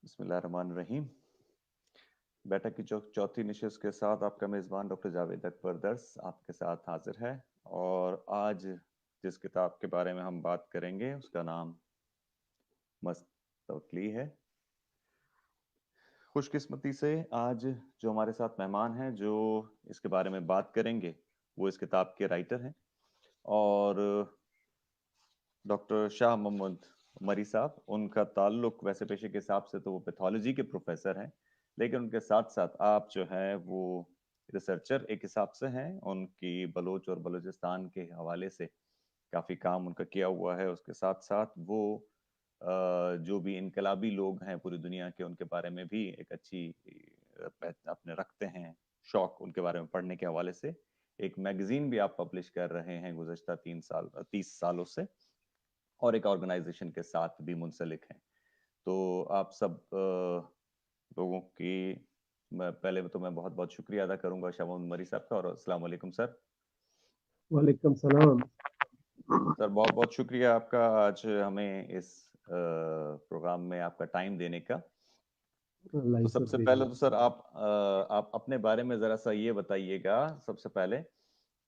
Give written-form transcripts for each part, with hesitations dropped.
बिस्मिल्लाहिर्रहमानिर्रहीम। बैठक की चौथी नशिस्त के साथ आपका मेज़बान डॉक्टर जावेद अकबर दर्स आपके साथ हाजिर है। और आज जिस किताब के बारे में हम बात करेंगे उसका नाम मुस्तवकली है। खुशकिस्मती से आज जो हमारे साथ मेहमान हैं जो इसके बारे में बात करेंगे वो इस किताब के राइटर हैं और डॉक्टर शाह मोहम्मद उमरी साहब। उनका ताल्लुक वैसे पेशे के हिसाब से तो वो पैथोलॉजी के प्रोफेसर हैं, लेकिन उनके साथ साथ आप जो है वो रिसर्चर एक हिसाब से हैं। उनकी बलोच और बलूचिस्तान के हवाले से काफ़ी काम उनका किया हुआ है। उसके साथ साथ वो जो भी इनकलाबी लोग हैं पूरी दुनिया के उनके बारे में भी एक अच्छी अपने रखते हैं शौक उनके बारे में पढ़ने के हवाले से। एक मैगजीन भी आप पब्लिश कर रहे हैं गुज़श्ता 30 सालों से, और एक ऑर्गेनाइजेशन के साथ भी मुंसलिक हैं। तो आप सब लोगों की पहले तो मैं बहुत बहुत शुक्रिया अदा करूंगा शाह मोहम्मद उमरी साहब का। और अस्सलाम वालेकुम सर। वालेकुम सलाम। सर बहुत बहुत शुक्रिया आपका आज हमें इस प्रोग्राम में आपका टाइम देने का। तो सबसे पहले तो सर आप अपने बारे में ज़रा सा ये बताइएगा सबसे पहले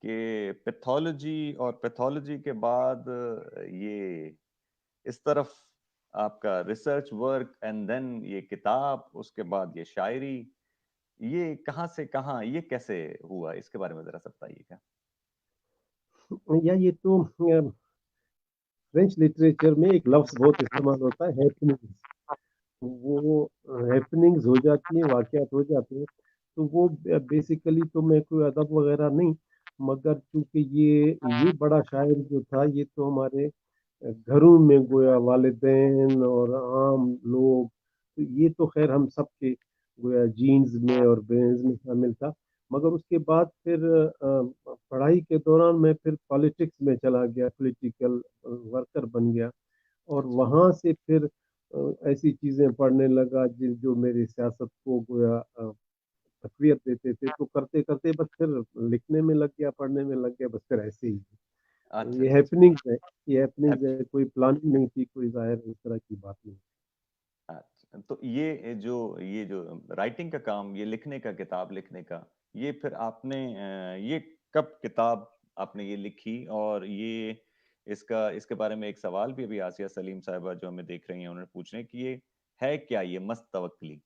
कि पैथोलॉजी और पैथोलॉजी के बाद ये इस तरफ आपका रिसर्च वर्क एंड देन ये किताब, उसके बाद ये शायरी, ये कहाँ से कहाँ, ये कैसे हुआ, इसके बारे में जरा सा बताइएगा। या ये तो फ्रेंच लिटरेचर में एक लफ्ज बहुत इस्तेमाल होता है, हैपनिंग्स। वो हैपनिंग्स हो जाती हैं, वाकयात हो जाते हैं। तो वो बेसिकली तो मैं कोई अदब वगैरह नहीं, मगर चूंकि ये बड़ा शायर जो था, ये तो हमारे घरों में गोया वालिदैन और आम लोग, तो ये तो खैर हम सबके गोया जीन्स में और ब्रेन्स में शामिल था। मगर उसके बाद फिर पढ़ाई के दौरान मैं फिर पॉलिटिक्स में चला गया, पॉलिटिकल वर्कर बन गया। और अच्छा। वहाँ से फिर ऐसी चीज़ें पढ़ने लगा जो मेरी सियासत को गोया तक़वियत देते थे। तो करते करते बस फिर लिखने में लग गया, पढ़ने में लग गया, बस फिर ऐसे ही। अच्छा ये अच्छा अच्छा। हैपनिंग्स है, ये हैपनिंग्स हैप- है, कोई प्लानिंग नहीं थी, कोई ज़ाहिर इस तरह की बात नहीं। अच्छा, तो ये जो राइटिंग का काम, ये लिखने का, किताब लिखने का, ये फिर आपने ये कब किताब आपने ये लिखी? और ये इसके बारे में एक सवाल भी अभी आसिया सलीम साहिबा जो हमें देख रही हैं उन्होंने पूछ रहे हैं कि ये है क्या, ये मस्त तवक्ली?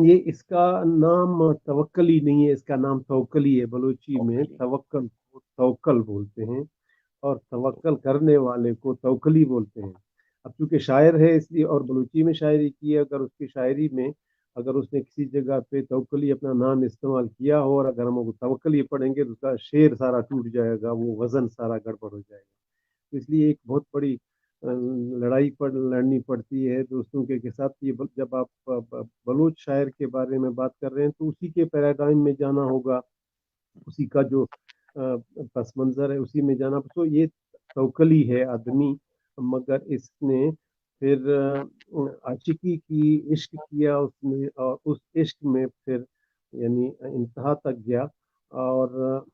ये इसका नाम तवक्कली नहीं है, इसका नाम तवक्कली है। बलूची में तवक्ली। तवक्कल को तवक्कल बोलते हैं, और तो तवक्कल करने वाले को तवक्कली बोलते हैं। अब चूंकि शायर है इसलिए, और बलूची में शायरी की है, अगर उसकी शायरी में अगर उसने किसी जगह पे तवक्कली अपना नाम इस्तेमाल किया हो, और अगर हम वो तवक्कली पढ़ेंगे तो उसका शेर सारा टूट जाएगा, वो वजन सारा गड़बड़ हो जाएगा। तो इसलिए एक बहुत बड़ी लड़ाई लड़नी पड़ती है दोस्तों के साथ। ये जब आप बलूच शायर के बारे में बात कर रहे हैं, तो उसी के पैराडाइम में जाना होगा, उसी का जो पस मंज़र है उसी में जाना। तो ये तवक्कली है आदमी, मगर इसने फिर आशिकी की, इश्क किया उसने, और उस इश्क में फिर यानी इंतहा तक गया, और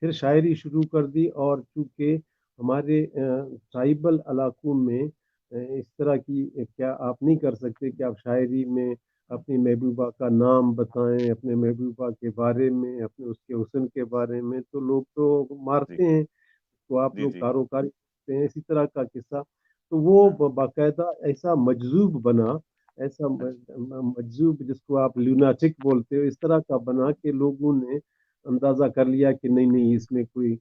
फिर शायरी शुरू कर दी। और चूंकि हमारे ट्राइबल इलाकों में इस तरह की क्या आप नहीं कर सकते कि आप शायरी में अपनी महबूबा का नाम बताएं, अपने महबूबा के बारे में, अपने उसके हुस्न के बारे में, तो लोग तो जी मारते हैं, तो आप जी लोग जी। कारोकारी करते हैं, इसी तरह का किस्सा। तो वो हाँ। बाकायदा ऐसा मजजूब बना, ऐसा अच्छा। मजजूब जिसको आप ल्यूनाटिक बोलते हो, इस तरह का बना कि लोगों ने अंदाजा कर लिया कि नहीं नहीं, इसमें कोई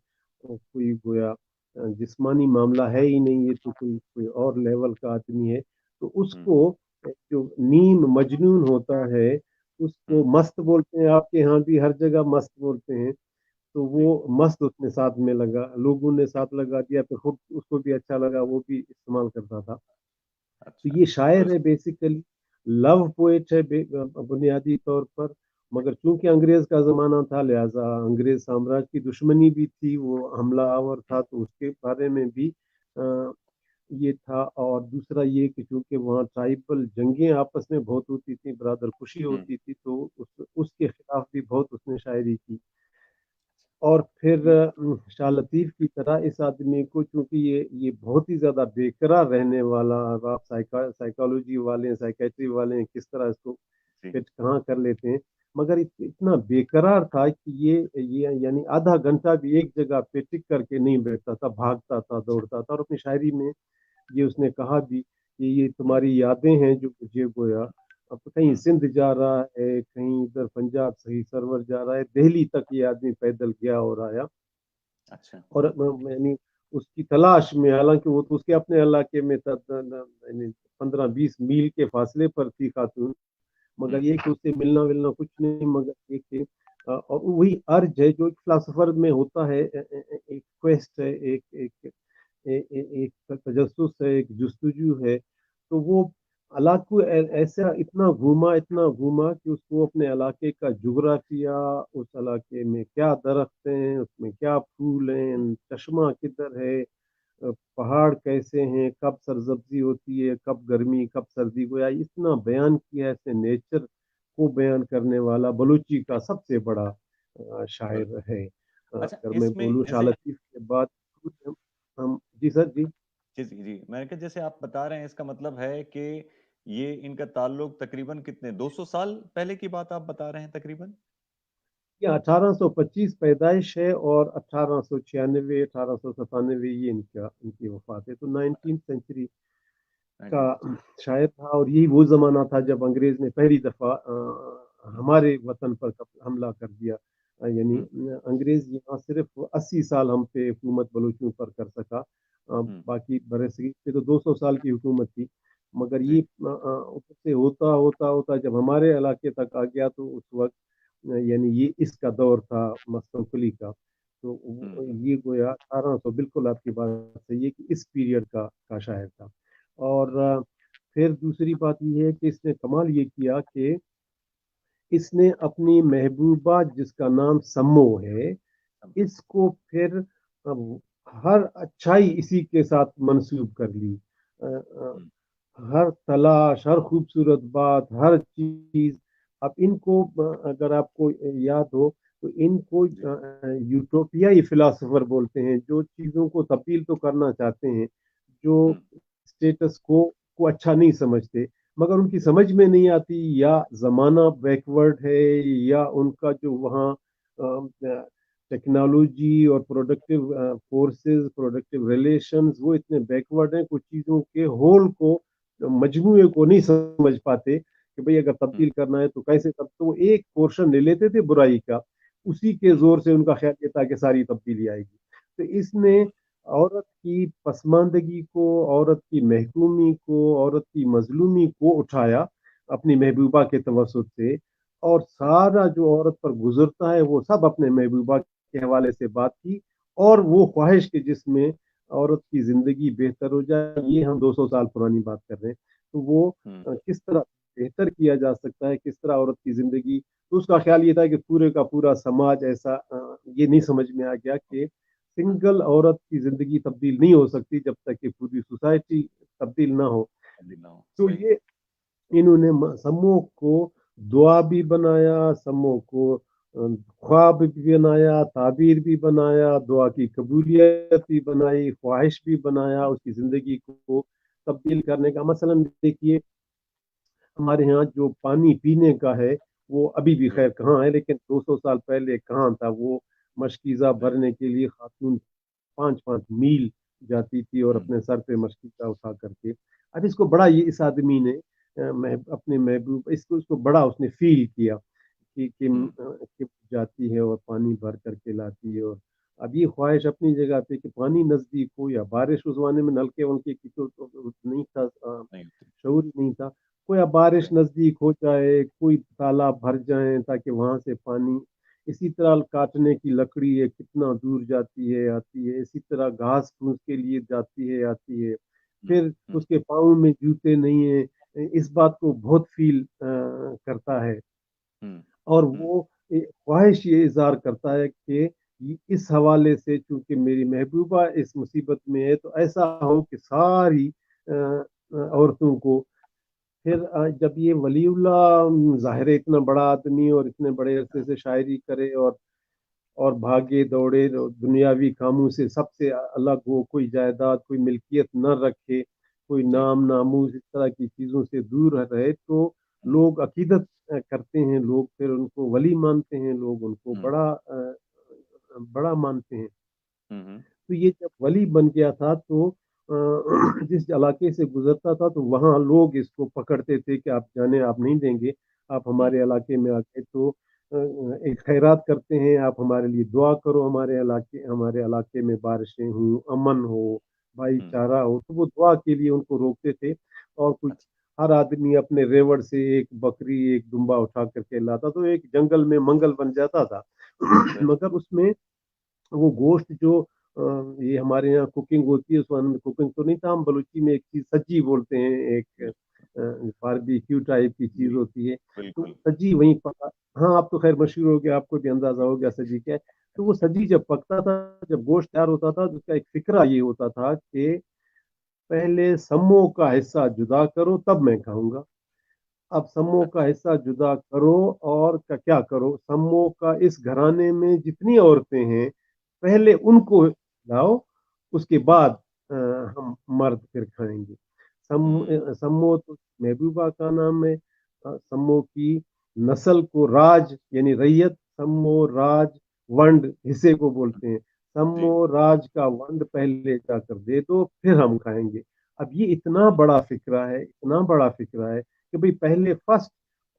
कोई गोया जिस्मानी मामला है ही नहीं, ये तो कोई कोई और लेवल का आदमी है। तो उसको हम्म जो नीम मजनून होता है, उसको हम्म। मस्त बोलते हैं, आपके यहाँ भी हर जगह मस्त बोलते हैं। तो वो जी। मस्त उसने साथ में लगा, लोगों ने साथ लगा दिया, तो खुद उसको भी अच्छा लगा, वो भी इस्तेमाल करता था। तो अच्छा। ये तो शायर है बेसिकली, लव पोएट है बुनियादी तौर पर। मगर चूंकि अंग्रेज का जमाना था, लिहाजा अंग्रेज साम्राज्य की दुश्मनी भी थी, वो हमला आवर था, तो उसके बारे में भी अ, ये था। और दूसरा ये कि चूंकि वहाँ ट्राइबल जंगें आपस में बहुत होती थी, बरादर खुशी हम्म। होती थी, तो उसके खिलाफ भी बहुत उसने शायरी की। اور پھر شاہ لطیف کی طرح اس آدمی کو، چونکہ یہ بہت ہی زیادہ بے قرار رہنے والا، آپ سائیکالوجی والے ہیں، سائیکیٹری والے ہیں، کس طرح اس کو جی فٹ کہاں کر لیتے ہیں، مگر اتنا بے قرار تھا کہ یہ یعنی آدھا گھنٹہ بھی ایک جگہ پہ ٹک کر کے نہیں بیٹھتا تھا، بھاگتا تھا، دوڑتا تھا، اور اپنی شاعری میں یہ اس نے کہا بھی کہ یہ ہوں تمہاری یادیں ہیں جو مجھے گویا اب کہیں ہوں سندھ جا رہا ہے، کہیں ادھر پنجاب صحیح سرور جا رہا ہے، دہلی تک یہ آدمی پیدل گیا اور آیا، اچھا اور یعنی اس کی تلاش میں، حالانکہ وہ تو اس کے اپنے علاقے میں تھا، یعنی 15-20 میل کے فاصلے پر تھی خاتون، ہوں مگر یہ کہ اس سے ملنا ولنا کچھ نہیں، مگر یہ کہ اور وہی ارج ہے جو ایک فلاسفر میں ہوتا ہے، ایک کویسٹ ہے، ایک تجسس ہے، ایک جستجو ہے، تو وہ علاقہ ایسا اتنا گھوما کہ اس کو اپنے علاقے کا جغرافیہ، اس علاقے میں کیا درخت ہیں، اس میں کیا پھول ہیں، ہوں چشمہ کدھر ہے، پہاڑ کیسے ہیں، کب سرسبزی ہوتی ہے، کب گرمی، کب سردی، گویا اتنا بیان کیا ہے، ایسے نیچر کو بیان کرنے والا بلوچی کا سب سے بڑا شاعر بالکل ہے۔ اچھا اگر میں اس میں بولوں شاہ جیسے لطیف کے بعد ہم جی سر جی جی میں نے کہا جیسے آپ بتا رہے ہیں اس کا مطلب ہے کہ یہ ان کا تعلق تقریباً کتنے 200 سال پہلے کی بات آپ بتا رہے ہیں تقریباً؟ یہ 1825 پیدائش ہے، اور 1896 1897 یہ ان کی وفات ہے، تو 19 سینچری کا 19 شاعر تھا، اور یہی وہ زمانہ تھا جب انگریز نے پہلی دفعہ ہوں ہمارے وطن پر حملہ کر دیا، یعنی ہوں انگریز یہاں صرف 80 سال ہم پہ حکومت بلوچوں پر کر سکا، ہوں باقی برصغیر پہ تو 200 سال کی حکومت تھی، مگر جی یہ ادھر سے ہوتا ہوتا ہوتا جب ہمارے علاقے تک آ گیا تو اس وقت یعنی یہ اس کا دور تھا مستنقلی کا، تو ہوں یہ گویا 1800، بالکل آپ کی بات صحیح ہے کہ اس پیریڈ کا شاعر تھا، اور پھر دوسری بات یہ ہے کہ اس نے کمال یہ کیا کہ اس نے اپنی محبوبہ جس کا نام سمو ہے، اس کو پھر ہر اچھائی اسی کے ساتھ منسوب کر لی، ہوں ہر تلاش، ہر خوبصورت بات، ہر چیز، اب ان کو اگر آپ کو یاد ہو تو ان کو جی یوٹوپیائی فلاسفر بولتے ہیں، جو چیزوں کو تبدیل تو کرنا چاہتے ہیں، جو ہوں اسٹیٹس کو اچھا نہیں سمجھتے، مگر ان کی سمجھ میں نہیں آتی، یا زمانہ بیکورڈ ہے، یا ان کا جو وہاں ٹیکنالوجی اور پروڈکٹیو فورسز، پروڈکٹیو ریلیشنز، وہ اتنے بیکورڈ ہیں، کچھ چیزوں کے ہول کو، مجموعے کو نہیں سمجھ پاتے کہ بھئی اگر ہوں تبدیل کرنا ہے تو کیسے، تب تو وہ ایک پورشن لے لیتے تھے برائی کا، اسی کے ہوں زور سے ان کا خیال یہ تھا کہ ساری تبدیلی آئے گی، تو اس نے عورت کی پسماندگی کو، عورت کی محکومی کو، عورت کی مظلومی کو اٹھایا اپنی محبوبہ کے توسط سے، اور ہوں سارا جو عورت پر گزرتا ہے وہ سب اپنے محبوبہ کے حوالے سے بات کی، اور وہ خواہش کے جس میں عورت کی زندگی بہتر ہو جائے، یہ ہم 200 سال پرانی بات کر رہے ہیں، تو وہ ہوں کس طرح بہتر کیا جا سکتا ہے، کس طرح عورت کی زندگی، تو اس کا خیال یہ تھا کہ پورے کا پورا سماج ایسا، یہ نہیں سمجھ میں آ گیا کہ ہوں سنگل عورت کی زندگی تبدیل نہیں ہو سکتی جب تک کہ پوری سوسائٹی تبدیل نہ ہو، تبدیل نہ ہو تو صحیح یہ انہوں نے سمو کو دعا بھی بنایا، سمو کو خواب بھی بنایا، تعبیر بھی بنایا، دعا کی قبولیت بھی بنائی، خواہش بھی بنایا، ہوں اس کی زندگی کو تبدیل کرنے کا، مثلا دیکھیے ہمارے ہاں جو پانی پینے کا ہے وہ ابھی بھی جی خیر کہاں ہے، لیکن 200 سال پہلے کہاں تھا، وہ مشکیزہ جی بھرنے کے لیے خاتون 5-5 میل جاتی تھی، اور ہوں اپنے سر پہ مشکیزہ اٹھا کر کے، اب اس کو بڑا یہ اس آدمی نے اپنے محبوب اس کو بڑا اس نے فیل کیا ہوں کہ جاتی ہے اور پانی بھر کر کے لاتی ہے، اور اب یہ خواہش اپنی جگہ پہ کہ پانی نزدیک ہو، یا بارش اس زمانے میں نلکے ان کے تو نہیں تھا، نہیں ہوتی شعور ہی نہیں تھا، کوئی اب بارش صحیح نزدیک ہو جائے، کوئی تالاب بھر جائیں تاکہ وہاں سے پانی، اسی طرح کاٹنے کی لکڑی ہے کتنا دور جاتی ہے آتی ہے، اسی طرح گھاس پھوس کے لیے جاتی ہے آتی ہے، ہوں پھر ہوں اس کے پاؤں میں جوتے نہیں ہیں، اس بات کو بہت فیل کرتا ہے، ہوں اور ہوں وہ خواہش یہ اظہار کرتا ہے کہ اس حوالے سے چونکہ میری محبوبہ اس مصیبت میں ہے تو ایسا ہو کہ ساری عورتوں کو، پھر جب یہ ولی اللہ ظاہر ہے اتنا بڑا آدمی اور اتنے بڑے عرصے سے شاعری کرے، اور بھاگے دوڑے دنیاوی کاموں سے سب سے الگ ہو، کوئی جائیداد کوئی ملکیت نہ رکھے، کوئی جی نام ناموز اس طرح کی چیزوں سے دور رہے، تو ہوں لوگ عقیدت کرتے ہیں، لوگ پھر ان کو ولی مانتے ہیں، لوگ ان کو ہوں بڑا مانتے ہیں۔ ہوں تو یہ جب ولی بن گیا تھا تو جس علاقے سے گزرتا تھا تو وہاں لوگ اس کو پکڑتے تھے کہ آپ جانے، آپ نہیں دیں گے، آپ ہوں ہمارے علاقے میں آ کے تو ایک خیرات کرتے ہیں، آپ ہمارے لیے دعا کرو، ہمارے علاقے میں بارشیں ہوں، امن ہو، بھائی ہوں چارہ ہو، تو وہ دعا کے لیے ان کو روکتے تھے۔ اور کچھ اچھا ہر آدمی اپنے ریوڑ سے ایک بکری ایک دمبا اٹھا کر کے لاتا، تو ایک جنگل میں منگل بن جاتا تھا۔ بالکل مگر اس میں وہ گوشت جو یہ ہمارے یہاں کوکنگ ہوتی ہے، اس میں کوکنگ تو نہیں تھا، ہم بلوچی میں ایک چیز سجی بولتے ہیں، ایک باربیکیو ٹائپ کی چیز جی ہوتی ہے، تو بالکل سجی وہیں پکا۔ ہاں آپ تو خیر مشہور ہو گیا، آپ کو بھی اندازہ ہو گیا سجی کیا ہے۔ تو وہ سجی جب پکتا تھا، جب گوشت تیار ہوتا تھا، تو اس کا ایک فکرہ یہ ہوتا تھا کہ پہلے سمو کا حصہ جدا کرو تب میں کھاؤں گا۔ اب سمو کا اچھا حصہ جدا کرو اور کیا کرو، سمو کا اس گھرانے میں جتنی عورتیں ہیں پہلے ان کو لاؤ، اس کے بعد ہم مرد پھر کھائیں گے۔ ہوں سمو تو محبوبہ کا نام ہے، سمو کی نسل کو راج یعنی ریت، سمو راج ونڈ حصے کو بولتے ہیں، جی سمو راج کا ونڈ پہلے جا کر دے دو پھر ہم کھائیں گے۔ اب یہ اتنا بڑا فکرہ ہے، اتنا بڑا فکرہ ہے کہ بھئی پہلے فرسٹ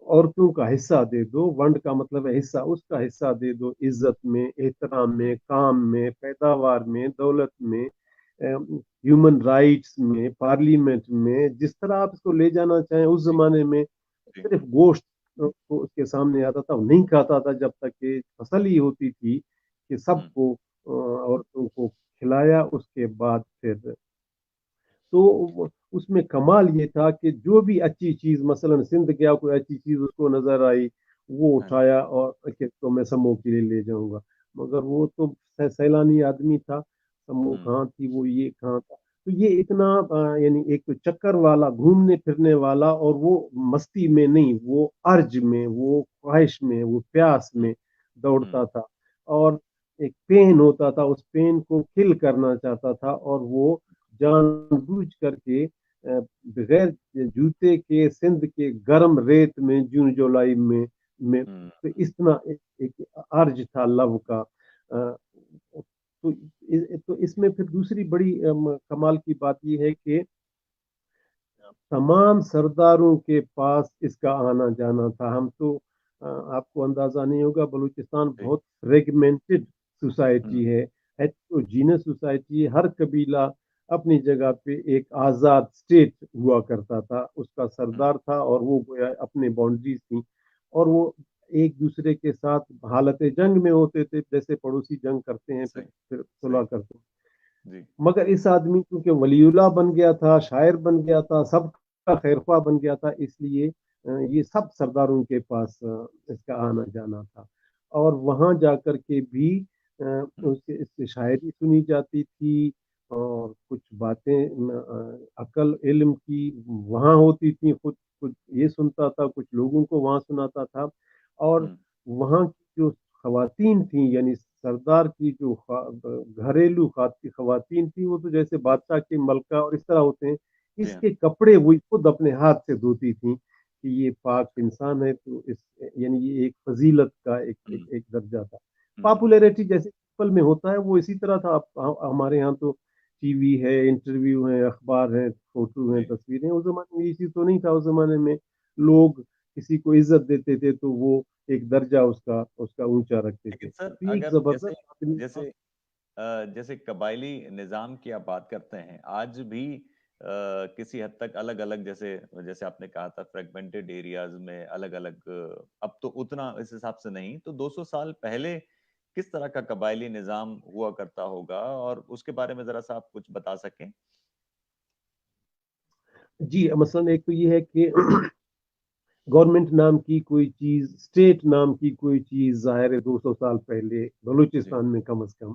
عورتوں کا حصہ دے دو، ونڈ کا مطلب ہے حصہ، اس کا حصہ دے دو، عزت میں، احترام میں، ہوں کام میں، پیداوار میں، دولت میں، ہیومن رائٹس میں، پارلیمنٹ میں، جس طرح آپ اس کو لے جانا چاہیں۔ اس جی زمانے میں جی صرف گوشت کو اس کے سامنے آتا تھا، وہ نہیں کھاتا تھا جب تک کہ تسلی ہوتی تھی کہ سب ہوں کو عورتوں کو کھلایا، اس کے بعد پھر تو اس میں کمال یہ تھا کہ جو بھی اچھی چیز، مثلا سندھ گیا کوئی اچھی چیز اس کو نظر آئی، وہ ہاں جی اٹھایا اور کہ تو میں سمو کے لیے لے جاؤں گا۔ مگر وہ تو سیلانی آدمی تھا، سمو ہوں کہاں تھی، وہ یہ کہاں تھا۔ تو یہ اتنا یعنی ایک تو چکر والا، گھومنے پھرنے والا، اور وہ مستی میں نہیں، وہ ارج میں، وہ خواہش میں، وہ پیاس ہوں میں ہوں دوڑتا تھا، اور ایک پین ہوتا تھا، اس پین کو کل کرنا چاہتا تھا، اور وہ جان بوجھ کر کے بغیر جوتے کے سندھ کے گرم ریت میں، جون جولائی میں ہوں تو اس طرح ایک ارج تھا لو کا۔ تو تو اس میں پھر دوسری بڑی کمال کی بات یہ ہے کہ تمام سرداروں کے پاس اس کا آنا جانا تھا۔ ہم تو آپ کو اندازہ نہیں ہوگا، بلوچستان جی بہت فریگمنٹڈ ہوں سوسائٹی ہے، ہیٹروجینس سوسائٹی ہے، ہر قبیلہ اپنی جگہ پہ ایک آزاد اسٹیٹ ہوا کرتا تھا، اس کا ہوں سردار تھا، اور وہ گویا اپنے باؤنڈریز تھیں، اور وہ ایک دوسرے کے ساتھ حالت جنگ میں ہوتے تھے، جیسے پڑوسی جنگ کرتے ہیں صحیح پھر صلح صحیح کرتے ہیں۔ جی مگر اس آدمی کیونکہ ولی اللہ بن گیا تھا، شاعر بن گیا تھا، سب کا خیر خواہ بن گیا تھا، اس لیے یہ سب سرداروں کے پاس اس کا آنا جانا تھا، اور وہاں جا کر کے بھی ہوں اس سے شاعری سنی جاتی تھی، اور کچھ باتیں عقل علم کی وہاں ہوتی تھی، کچھ کچھ یہ سنتا تھا، کچھ لوگوں کو وہاں سناتا تھا، اور ہوں وہاں کی جو خواتین تھیں، یعنی سردار کی جو گھریلو خواتین تھیں، وہ تو جیسے بادشاہ کی ملکہ اور اس طرح ہوتے ہیں، جی اس ہاں کے کپڑے وہی خود اپنے ہاتھ سے دھوتی تھیں کہ یہ پاک انسان ہے، تو اس یعنی یہ ایک فضیلت کا ہوں ایک درجہ تھا۔ ہوں پاپولیرٹی جیسے پل میں ہوتا ہے وہ اسی طرح تھا۔ ہمارے ہاں تو ٹی وی ہے، انٹرویو ہیں، اخبار ہیں، فوٹو ہیں، جی تصویریں، اس زمانے میں یہ چیز تو نہیں تھا۔ اس زمانے میں لوگ کسی کو عزت دیتے تھے تو وہ ایک درجہ اس کا اونچا رکھتے لیکن تھے، سر تو یہ ایک اگر جیسے زبردست آدمی تھا۔ جیسے جیسے قبائلی نظام کی آپ بات کرتے ہیں آج بھی کسی حد تک الگ الگ جیسے جیسے آپ نے کہا تھا فریگمنٹڈ ایریاز میں الگ الگ اب تو اتنا اس حساب سے نہیں تو 200 سال پہلے کس طرح کا قبائلی نظام ہوا کرتا ہوگا اور اس کے بارے میں ذرا سا آپ کچھ بتا سکیں؟ جی مثلا ایک تو یہ ہے کہ گورنمنٹ نام کی کوئی چیز، اسٹیٹ نام کی کوئی چیز ظاہر ہے 200 سال پہلے جی بلوچستان میں کم از کم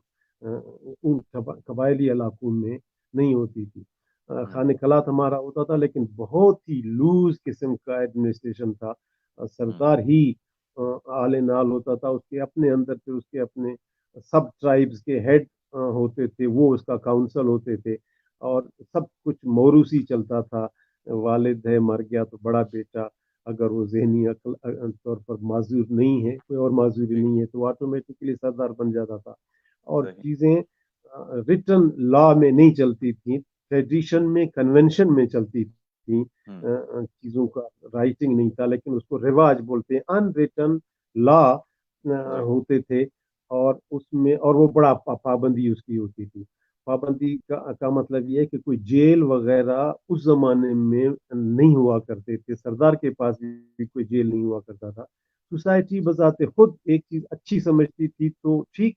ان قبائلی علاقوں میں نہیں ہوتی تھی۔ ہوں خانہ کلات ہمارا ہوتا تھا، لیکن بہت ہی لوز قسم کا ایڈمنسٹریشن تھا۔ ہوں سردار ہی آل نال ہوتا تھا، اس کے اپنے اندر پھر اس کے اپنے सब ट्राइब्स के हेड होते थे, वो उसका काउंसिल होते थे, और सब कुछ मोरूसी चलता था। वालिद है मर गया तो बड़ा बेटा, अगर वो जहनी तौर पर माजूर नहीं है, कोई और माजूरी जी। नहीं है, तो ऑटोमेटिकली सरदार बन जाता था। और सही। चीजें रिटन लॉ में नहीं चलती थी, ट्रेडिशन में, कन्वेंशन में चलती थी। हम्म। चीजों का राइटिंग नहीं था, लेकिन उसको रिवाज बोलते हैं, अनरिटन लॉ जी। होते थे। और उसमें, और वो बड़ा पाबंदी उसकी होती थी। पाबंदी का मतलब ये है कि कोई जेल वगैरह उस जमाने में नहीं हुआ करते थे, सरदार के पास भी कोई जेल नहीं हुआ करता था। सोसाइटी बजाते खुद एक चीज अच्छी समझती थी तो ठीक,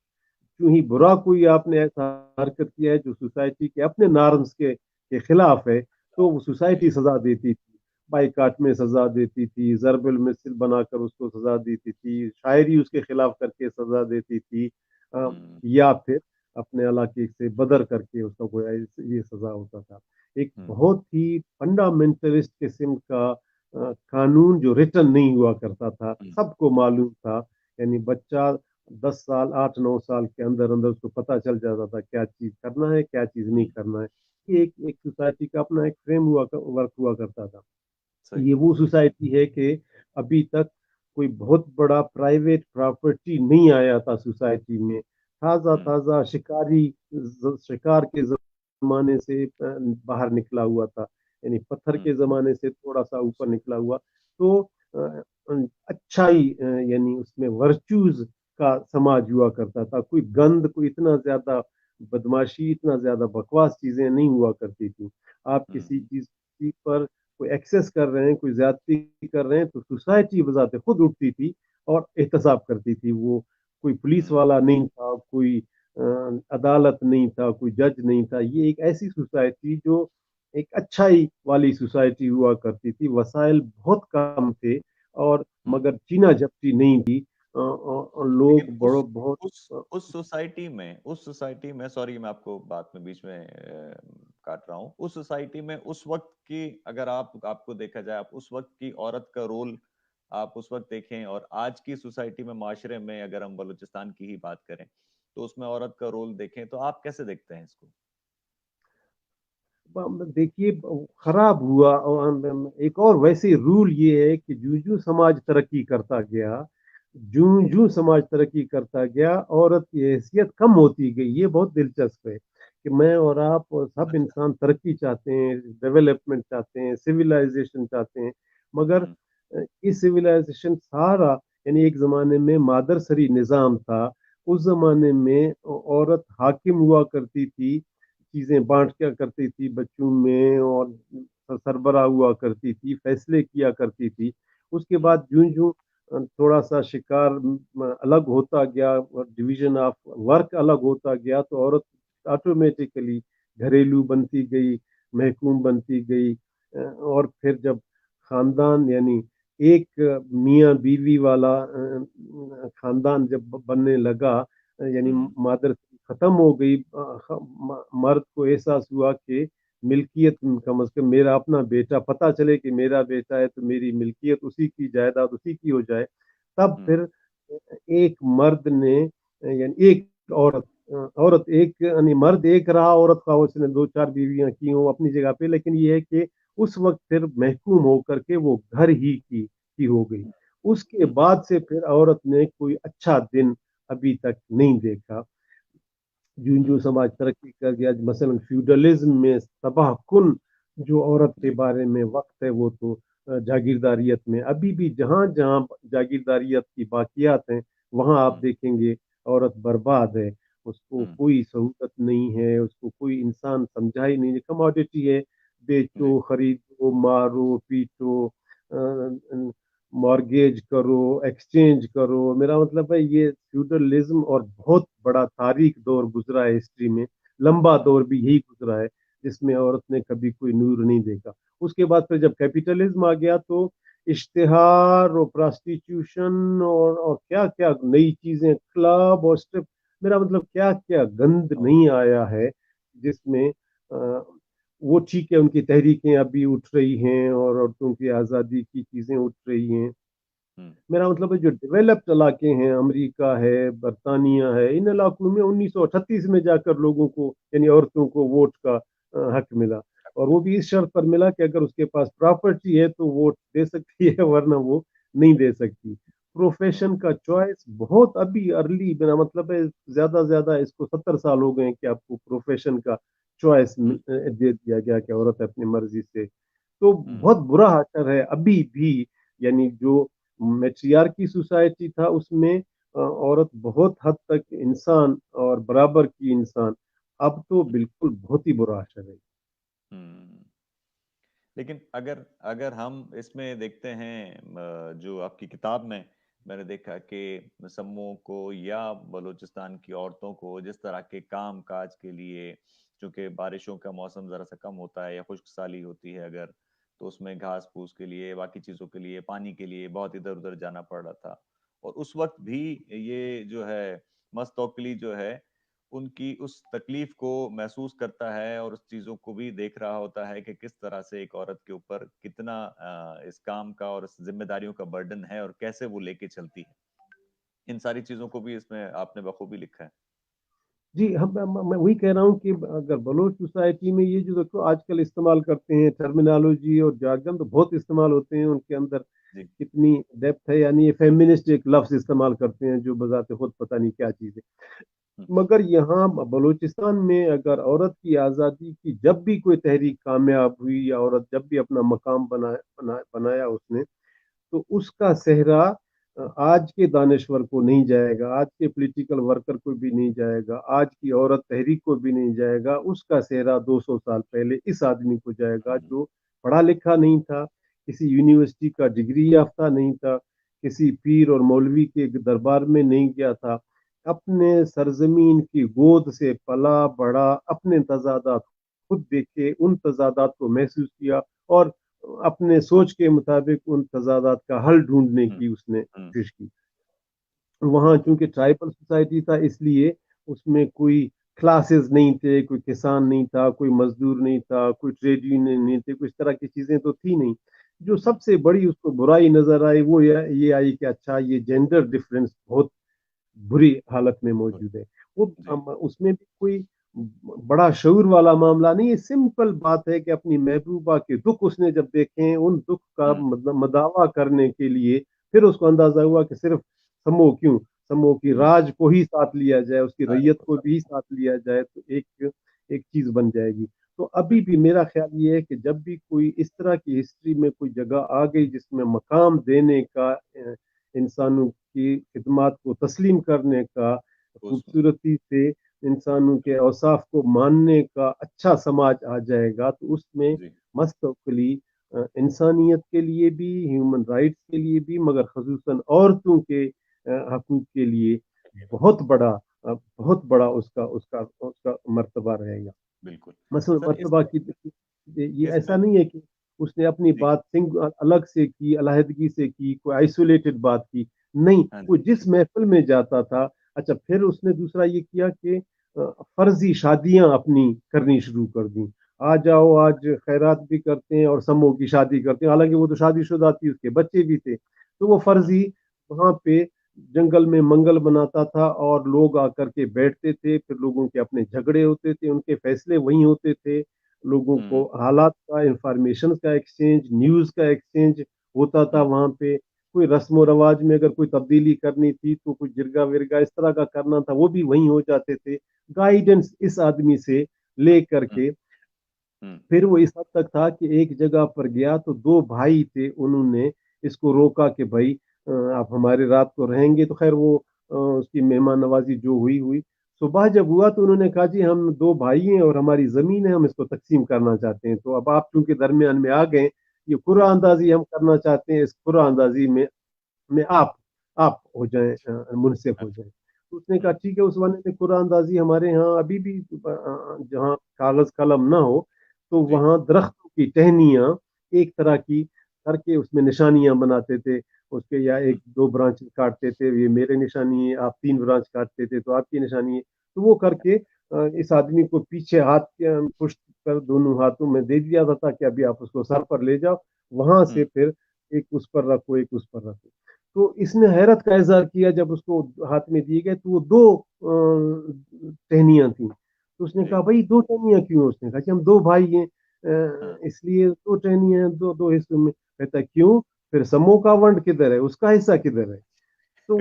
क्यों ही बुरा कोई आपने ऐसा हरकत किया है जो सोसाइटी के अपने नॉर्म्स के खिलाफ है, तो वो जी। सोसाइटी सजा देती थी। बाइकाट में सजा देती थी, जरबुल मिसल बनाकर उसको सजा देती थी, शायरी उसके खिलाफ करके सजा देती थी, हम्म। या फिर अपने इलाके से बदर करके उसका कोई ये सजा होता था। एक हम्म। बहुत ही फंडामेंटलिस्ट किस्म का कानून जो रिटन नहीं हुआ करता था, हम्म। सबको मालूम था। यानी बच्चा 10 साल, 8-9 साल के अंदर अंदर उसको पता चल जाता था क्या चीज करना है, क्या चीज नहीं हम्म। करना है। ये एक एक सोसाइटी का अपना एक फ्रेम वर्क हुआ करता था। सही। ये वो सोसाइटी है कि अभी तक कोई बहुत बड़ा प्राइवेट प्रॉपर्टी नहीं आया था सोसाइटी में। ताजा हम्म। ताजा शिकारी शिकार के जमाने से बाहर निकला हुआ था, यानी पत्थर हम्म। के जमाने से थोड़ा सा ऊपर निकला हुआ। तो अच्छाई, यानी उसमें वर्चूज का समाज हुआ करता था। कोई गंद, कोई इतना ज्यादा बदमाशी, इतना ज्यादा बकवास चीजें नहीं हुआ करती थी। आप किसी हम्म। चीज पर कोई एक्सेस कर रहे हैं, कोई ज्यादती कर रहे हैं, तो सोसाइटी बजाते खुद उठती थी और एहतसाब करती थी। वो कोई पुलिस हम्म। वाला नहीं था, कोई अदालत नहीं था, कोई जज नहीं था। ये एक ऐसी सोसाइटी जो एक अच्छाई वाली सोसाइटी हुआ करती थी। वसाइल बहुत कम थे, और हम्म। मगर चीना झपटी नहीं थी। लेकिन लोग बड़ो बहुत उस सोसाइटी में, सॉरी मैं आपको बात में बीच में काट रहा हूँ, उस सोसाइटी में उस वक्त की, अगर आपको देखा जाए, आप उस वक्त की औरत का रोल आप उस वक्त देखें, और आज की सोसाइटी में, माशरे में, अगर हम बलूचिस्तान की ही बात करें, तो उसमें औरत का रोल देखें, तो आप कैसे देखते हैं इसको? देखिए खराब हुआ। और एक और वैसे रूल ये है कि जूं जूं समाज तरक्की करता गया, जूं जूं समाज तरक्की करता गया, औरत की हैसियत कम होती गई। ये बहुत दिलचस्प है कि मैं और आप और सब अच्छा। इंसान तरक्की चाहते हैं, डेवलपमेंट चाहते हैं, सिविलाइजेशन चाहते हैं, मगर हम्म। ये सिविलाइजेशन सारा, यानी एक जमाने में मादरसरी निज़ाम था। उस जमाने में औरत हाकिम हुआ करती थी, चीजें बांट क्या करती थी बच्चों में, और सरबराह हुआ करती थी, फैसले किया करती थी। उसके हम्म। बाद जूं जूं थोड़ा सा शिकार अलग होता गया, डिवीजन ऑफ वर्क अलग होता गया, तो औरत ऑटोमेटिकली घरेलू बनती गई, महकूम बनती गई। और फिर जब खानदान, यानी एक मियाँ बीवी वाला खानदान जब बनने लगा, यानी हम्म। मादर खत्म हो गई, मर्द को एहसास हुआ कि मिल्कियत कम से कम मेरा अपना बेटा, पता चले कि मेरा बेटा है तो मेरी मिल्कियत उसी की, जायदाद उसी की हो जाए। तब हम्म। फिर एक मर्द ने, यानी एक औरत, औरत एक, यानी मर्द एक रहा, औरत का उसने दो चार बीवियां की हो अपनी जगह पे, लेकिन ये है कि उस वक्त फिर महकूम होकर के वो घर ही की हो गई। उसके हम्म। बाद से फिर औरत ने कोई अच्छा दिन अभी तक नहीं देखा। जूं जूं हम्म। समाज तरक्की कर गया, मसलन फ्यूडलिज्म में तबाह कुन जो औरत के जी। बारे में वक्त है, वो तो जागीरदारियत में अभी भी जहां जहां जागीरदारियत की बाकियात हैं, वहां आप हम्म। देखेंगे औरत बर्बाद है। उसको हम्म। कोई सहूलत नहीं है, उसको कोई इंसान समझा ही नहीं, कमोडिटी है। जी। बेचो, खरीदो, मारो, पीटो, मॉर्गेज करो, एक्सचेंज करो। मेरा मतलब है ये फ्यूडलिज्म और बहुत बड़ा तारीख दौर गुजरा है हिस्ट्री में, लंबा हम्म। दौर भी यही गुजरा है, जिसमें औरत ने कभी कोई नूर नहीं देखा। उसके बाद फिर जब कैपिटलिज्म आ गया, तो इश्तिहार और प्रोस्टिट्यूशन और क्या क्या नई चीजें, क्लब और स्ट्रिप, मेरा मतलब क्या क्या गंद ओ। नहीं आया है, जिसमें वो ठीक है, उनकी तहरीकें अभी उठ रही हैं और औरतों की आज़ादी की चीजें उठ रही हैं, हम्म। मेरा मतलब है जो डेवलप्ड इलाके हैं, अमेरिका है, बरतानिया है, इन इलाकों में 1938 में जाकर लोगों को यानी औरतों को वोट का हक मिला। और वो भी इस शर्त पर मिला कि अगर उसके पास प्रॉपर्टी है तो वोट दे सकती है, वरना वो नहीं दे सकती। प्रोफेशन का चॉइस बहुत अभी अर्ली, मेरा मतलब है ज्यादा इसको 70 साल हो गए हैं कि आपको प्रोफेशन का चॉइस हम्म। दे दिया गया कि औरत अपनी मर्जी से। तो हम्म। बहुत बुरा असर है अभी भी। यानी जो मैट्रियार्की सोसाइटी था उसमें औरत बहुत हद तक इंसान और बराबर की इंसान, अब तो बिल्कुल बहुत ही बुरा असर है। हम्म। लेकिन अगर अगर हम इसमें देखते हैं, जो आपकी किताब में मैंने देखा कि समूह को या बलूचिस्तान की औरतों को जिस तरह के काम काज के लिए, चूंकि बारिशों का मौसम जरा सा कम होता है या खुश्क साली होती है अगर, तो उसमें घास फूस के लिए, बाकी चीजों के लिए, पानी के लिए बहुत इधर उधर जाना पड़ रहा था। और उस वक्त भी ये जो है मस्तौकली जो है, उनकी उस तकलीफ को महसूस करता है और उस चीजों को भी देख रहा होता है कि किस तरह से एक औरत के ऊपर कितना इस काम का और इस जिम्मेदारियों का बर्डन है और कैसे वो लेके चलती है। इन सारी चीजों को भी इसमें आपने बखूबी लिखा है। जी, मैं वही कह रहा हूँ कि अगर बलोच सोसाइटी में ये जो देखो आजकल इस्तेमाल करते हैं टर्मिनोलॉजी और जार्गन तो बहुत इस्तेमाल होते हैं, उनके अंदर जी। कितनी डेप्थ है। यानी ये फेमिनिस्ट एक लफ्ज इस्तेमाल करते हैं जो बजाते खुद पता नहीं क्या चीज़ है। हम्म। मगर यहाँ बलूचिस्तान में अगर औरत की आज़ादी की जब भी कोई तहरीक कामयाब हुई या औरत जब भी अपना मकाम बनाया उसने, तो उसका सेहरा आज के दानश्वर को नहीं जाएगा, आज के पॉलिटिकल वर्कर को भी नहीं जाएगा, आज की औरत तहरीक को भी नहीं जाएगा। उसका सेहरा 200 साल पहले इस आदमी को जाएगा हम्म। जो पढ़ा लिखा नहीं था, किसी यूनिवर्सिटी का डिग्री याफ्ता नहीं था, किसी पीर और मौलवी के दरबार में नहीं गया था, अपने सरजमीन की गोद से पला बढ़ा, अपने तजादात खुद देखे, उन तजादात को महसूस किया और अपने सोच के मुताबिक उन तजादात का हल ढूंढने हम्म। की उसने हम्म। कोशिश की। वहाँ चूंकि ट्राइबल सोसाइटी था इसलिए उसमें कोई क्लासेस नहीं थे, कोई किसान नहीं था, कोई मजदूर नहीं था, कोई ट्रेड यूनियन नहीं थे, कुछ तरह की चीजें तो थी नहीं। जो हम्म। सबसे बड़ी उसको बुराई नजर आई वो ये आई कि अच्छा ये जेंडर डिफरेंस बहुत बुरी हालत में हम्म। मौजूद है। वो जी। उसमें भी कोई बड़ा शऊर वाला मामला नहीं है, सिंपल बात है कि अपनी महबूबा के दुख उसने जब देखे, उन दुख का हम्म। मदावा करने के लिए फिर उसको अंदाजा हुआ कि सिर्फ समूह क्यों, समूह की हम्म। राज को ही साथ लिया जाए, उसकी राज रैयत को को साथ। भी साथ लिया जाए तो एक एक चीज बन जाएगी। तो अभी भी बिल्कुल। मेरा ख्याल ये है कि जब भी कोई इस तरह की हिस्ट्री में कोई जगह आ गई जिसमें मकाम देने का, इंसानों की खिदमत को तस्लीम करने का, उसमें। खूबसूरती से इंसानों के औसाफ को मानने का अच्छा समाज आ जाएगा, तो उसमें जी। मस्तकली इंसानियत के लिए भी, ह्यूमन राइट्स के लिए भी, मगर खसूसन औरतों के हकूक के लिए बहुत बड़ा उसका उसका उसका मर्तबा रहेगा। बिल्कुल। मसल सर मर्तबा की ये ऐसा इसमें। नहीं है कि उसने अपनी जी। बात सिंग अलग से की, अलहदगी से की, कोई आइसोलेटेड बात की। नहीं, हाँ जी। वो जिस महफिल में जाता था। अच्छा, फिर उसने दूसरा ये किया कि फर्जी शादियां अपनी करनी शुरू कर दी। आ जाओ आज खैरात भी करते हैं और समूह की शादी करते हैं, हालांकि वो तो शादीशुदा थी, उसके बच्चे भी थे। तो वो हाँ। फर्जी वहां पे जंगल में मंगल बनाता था और लोग आकर के बैठते थे, फिर लोगों के अपने झगड़े होते थे, उनके फैसले वहीं होते थे। लोगों को हम्म। हालात का, इंफॉर्मेशन का एक्सचेंज, न्यूज का एक्सचेंज होता था हम्म। वहां पे। कोई रस्म रवाज में अगर कोई तब्दीली करनी थी तो कुछ जिरगा विरगा इस तरह का करना था, वो भी वहीं हो जाते थे, गाइडेंस इस आदमी से ले हम्म। करके। हम्म। फिर वो इस हद तक था कि एक जगह पर गया तो दो भाई थे, उन्होंने इसको रोका कि भाई आप हमारे रात को रहेंगे। तो खैर वो उसकी मेहमान नवाजी जो हुई हुई। सुबह जब हुआ तो उन्होंने कहा जी हम दो भाई हैं और हमारी जमीन है, हम इसको तकसीम करना चाहते हैं। तो अब आप चूंकि दरमियान में आ गए, ये जी। कुरान अंदाजी हम करना चाहते हैं, इस कुरान अंदाजी में आप हो जाए, मुनसिफ हो अच्छा। जाए। तो उसने कहा हम्म। ठीक है। उस वाले ने कुरान अंदाजी हमारे यहाँ अभी भी जहाँ कागज कलम ना हो तो जी। वहाँ दरख्तों की टहनियाँ एक तरह की करके उसमें निशानियां बनाते थे उसके, या हम्म। एक दो ब्रांच काटते थे, ये मेरे निशानी है, आप तीन ब्रांच काटते थे तो आपकी निशानी है। तो वो करके इस आदमी को पीछे हाथ के पुष्ट कर दोनों हाथों में दे दिया था कि अभी आप उसको सर पर ले जाओ, वहां से हम्म। फिर एक उस पर रखो, एक उस पर रखो। تو اس نے حیرت کا اظہار کیا جب اس کو ہاتھ میں دیے گئے تو وہ دو ٹہنیاں تھیں. تو اس نے جی. کہا بھائی دو ٹہنیاں کیوں؟ اس نے کہا کہ ہم دو بھائی ہیں ہاں. اس لیے دو ٹہنیاں ہیں دو دو حصوں میں. کہتا ہے کیوں؟ پھر سمو کا ونڈ کدھر ہے، اس کا حصہ کدھر ہے؟ تو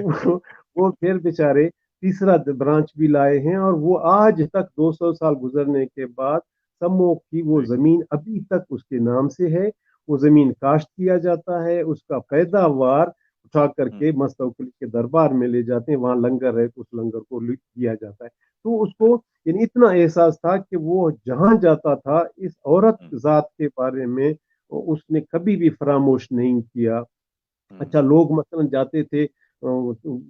وہ پھر بیچارے تیسرا برانچ بھی لائے ہیں، اور وہ آج تک 200 سال گزرنے کے بعد سمو کی وہ جی. زمین ابھی تک اس کے نام سے ہے. وہ زمین کاشت کیا جاتا ہے، اس کا پیداوار اٹھا کر ہوں. کے مستوکلی کے دربار میں لے جاتے ہیں، وہاں لنگر ہے تو اس لنگر کو دیا جاتا ہے. تو اس کو یعنی اتنا احساس تھا کہ وہ جہاں جاتا تھا اس عورت ہوں. ذات کے بارے میں اس نے کبھی بھی فراموش نہیں کیا. ہوں. اچھا لوگ مثلا جاتے تھے،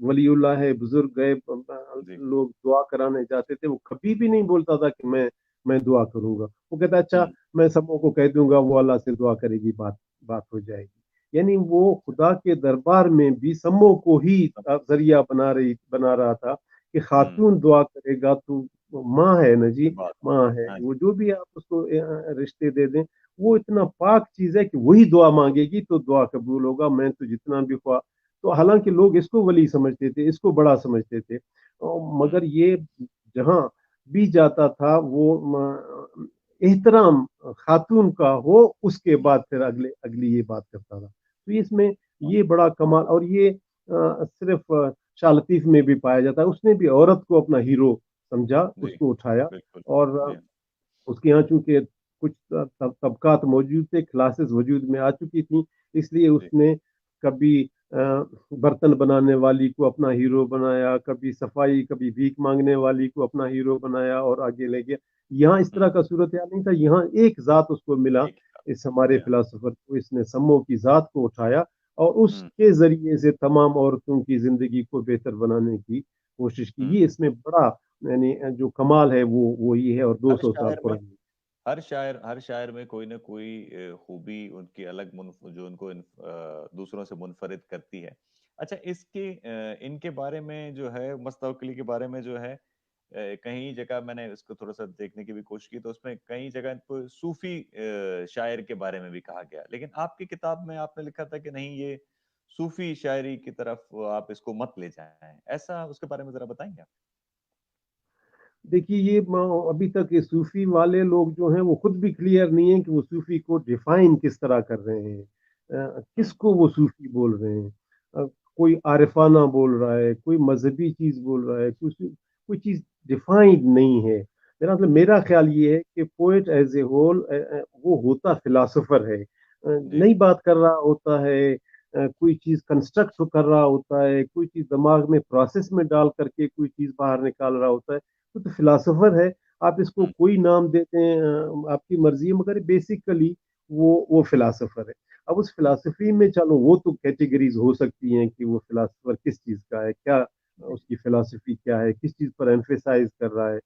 ولی اللہ ہے، بزرگ گئے، جی. لوگ دعا کرانے جاتے تھے، وہ کبھی بھی نہیں بولتا تھا کہ میں دعا کروں گا. وہ کہتا اچھا ہوں. میں سبوں کو کہہ دوں گا، وہ اللہ سے دعا کرے گی، بات ہو جائے گی. یعنی وہ خدا کے دربار میں بھی سموں کو ہی ذریعہ بنا رہا تھا کہ ہوں. خاتون دعا کرے گا تو ماں ہے نا جی، بات. ماں ہے ہاں وہ، جی. جو بھی آپ اس کو رشتے دے دیں وہ اتنا پاک چیز ہے کہ وہی دعا مانگے گی تو دعا قبول ہوگا. میں تو جتنا بھی خواہ، تو حالانکہ لوگ اس کو ولی سمجھتے تھے، اس کو بڑا سمجھتے تھے، ہوں. مگر یہ جہاں بھی جاتا تھا وہ احترام خاتون کا ہو اس کے ہوں. بعد پھر اگلی یہ بات کرتا تھا. تو اس میں یہ بڑا کمال، اور یہ صرف شاہ لطیف میں بھی پایا جاتا ہے. اس نے بھی عورت کو اپنا ہیرو سمجھا، جی. اس کو اٹھایا. بالکل. اور جی. اس کے یہاں چونکہ کچھ طبقات موجود تھے، کلاسز وجود میں آ چکی تھیں، اس لیے اس جی. نے کبھی برتن بنانے والی کو اپنا ہیرو بنایا، کبھی صفائی، کبھی بھیک مانگنے والی کو اپنا ہیرو بنایا اور آگے لے گیا. یہاں اس ہوں. طرح کا صورتحال نہیں تھا، یہاں ایک ذات اس کو ملا، ٹھیک ہے. اس ہمارے جی ہاں. فلاسفر کو. اس نے سمو کی ذات کو اٹھایا اور اس ہوں. کے ذریعے سے تمام عورتوں کی زندگی کو بہتر بنانے کی کوشش کی. ہوں. یہ اس میں بڑا یعنی جو کمال ہے وہ یہ ہے، اور دو ہر سو سال شاعر میں پرانی. ہر شاعر میں کوئی نہ کوئی خوبی ان کی الگ جو ان کو دوسروں سے منفرد کرتی ہے. اچھا ان کے بارے میں جو ہے، مستوکلی کے بارے میں جو ہے، کہیں جگہ میں نے اس کو تھوڑا سا دیکھنے کی بھی کوشش کی تو اس میں کئی جگہ ان کو صوفی شاعر کے بارے میں بھی کہا گیا، لیکن آپ کی کتاب میں آپ نے لکھا تھا کہ نہیں، یہ صوفی شاعری کی طرف آپ اس کو مت لے جائیں. ایسا اس کے بارے میں ذرا بتائیں گے آپ؟ دیکھیے یہ ابھی تک یہ صوفی والے لوگ جو ہیں وہ خود بھی کلیئر نہیں ہیں کہ وہ صوفی کو ڈیفائن کس طرح کر رہے ہیں، ہوں. کس کو وہ صوفی بول رہے ہیں. کوئی عارفانہ بول رہا ہے، کوئی مذہبی چیز بول رہا ہے، کوئی چیز ڈیفائنڈ نہیں ہے. ہوں. میرا خیال یہ ہے کہ پوئٹ ایز اے ہول وہ ہوتا فلاسفر ہے، جی. نئی بات کر رہا ہوتا ہے، کوئی چیز کنسٹرکٹ کر رہا ہوتا ہے، کوئی چیز دماغ میں پروسیس میں ڈال کر کے کوئی چیز باہر نکال رہا ہوتا ہے. تو فلاسفر ہے. آپ اس کو ہوں. کوئی نام دیتے ہیں، آپ کی مرضی ہے، مگر بیسیکلی وہ فلاسفر ہے. اب اس ہوں. فلاسفی میں چلو وہ تو کیٹیگریز ہو سکتی ہیں کہ وہ فلاسفر کس چیز کا ہے، کیا جی. اس کی فلاسفی کیا ہے، کس چیز پر ایمفیسائز کر رہا ہے،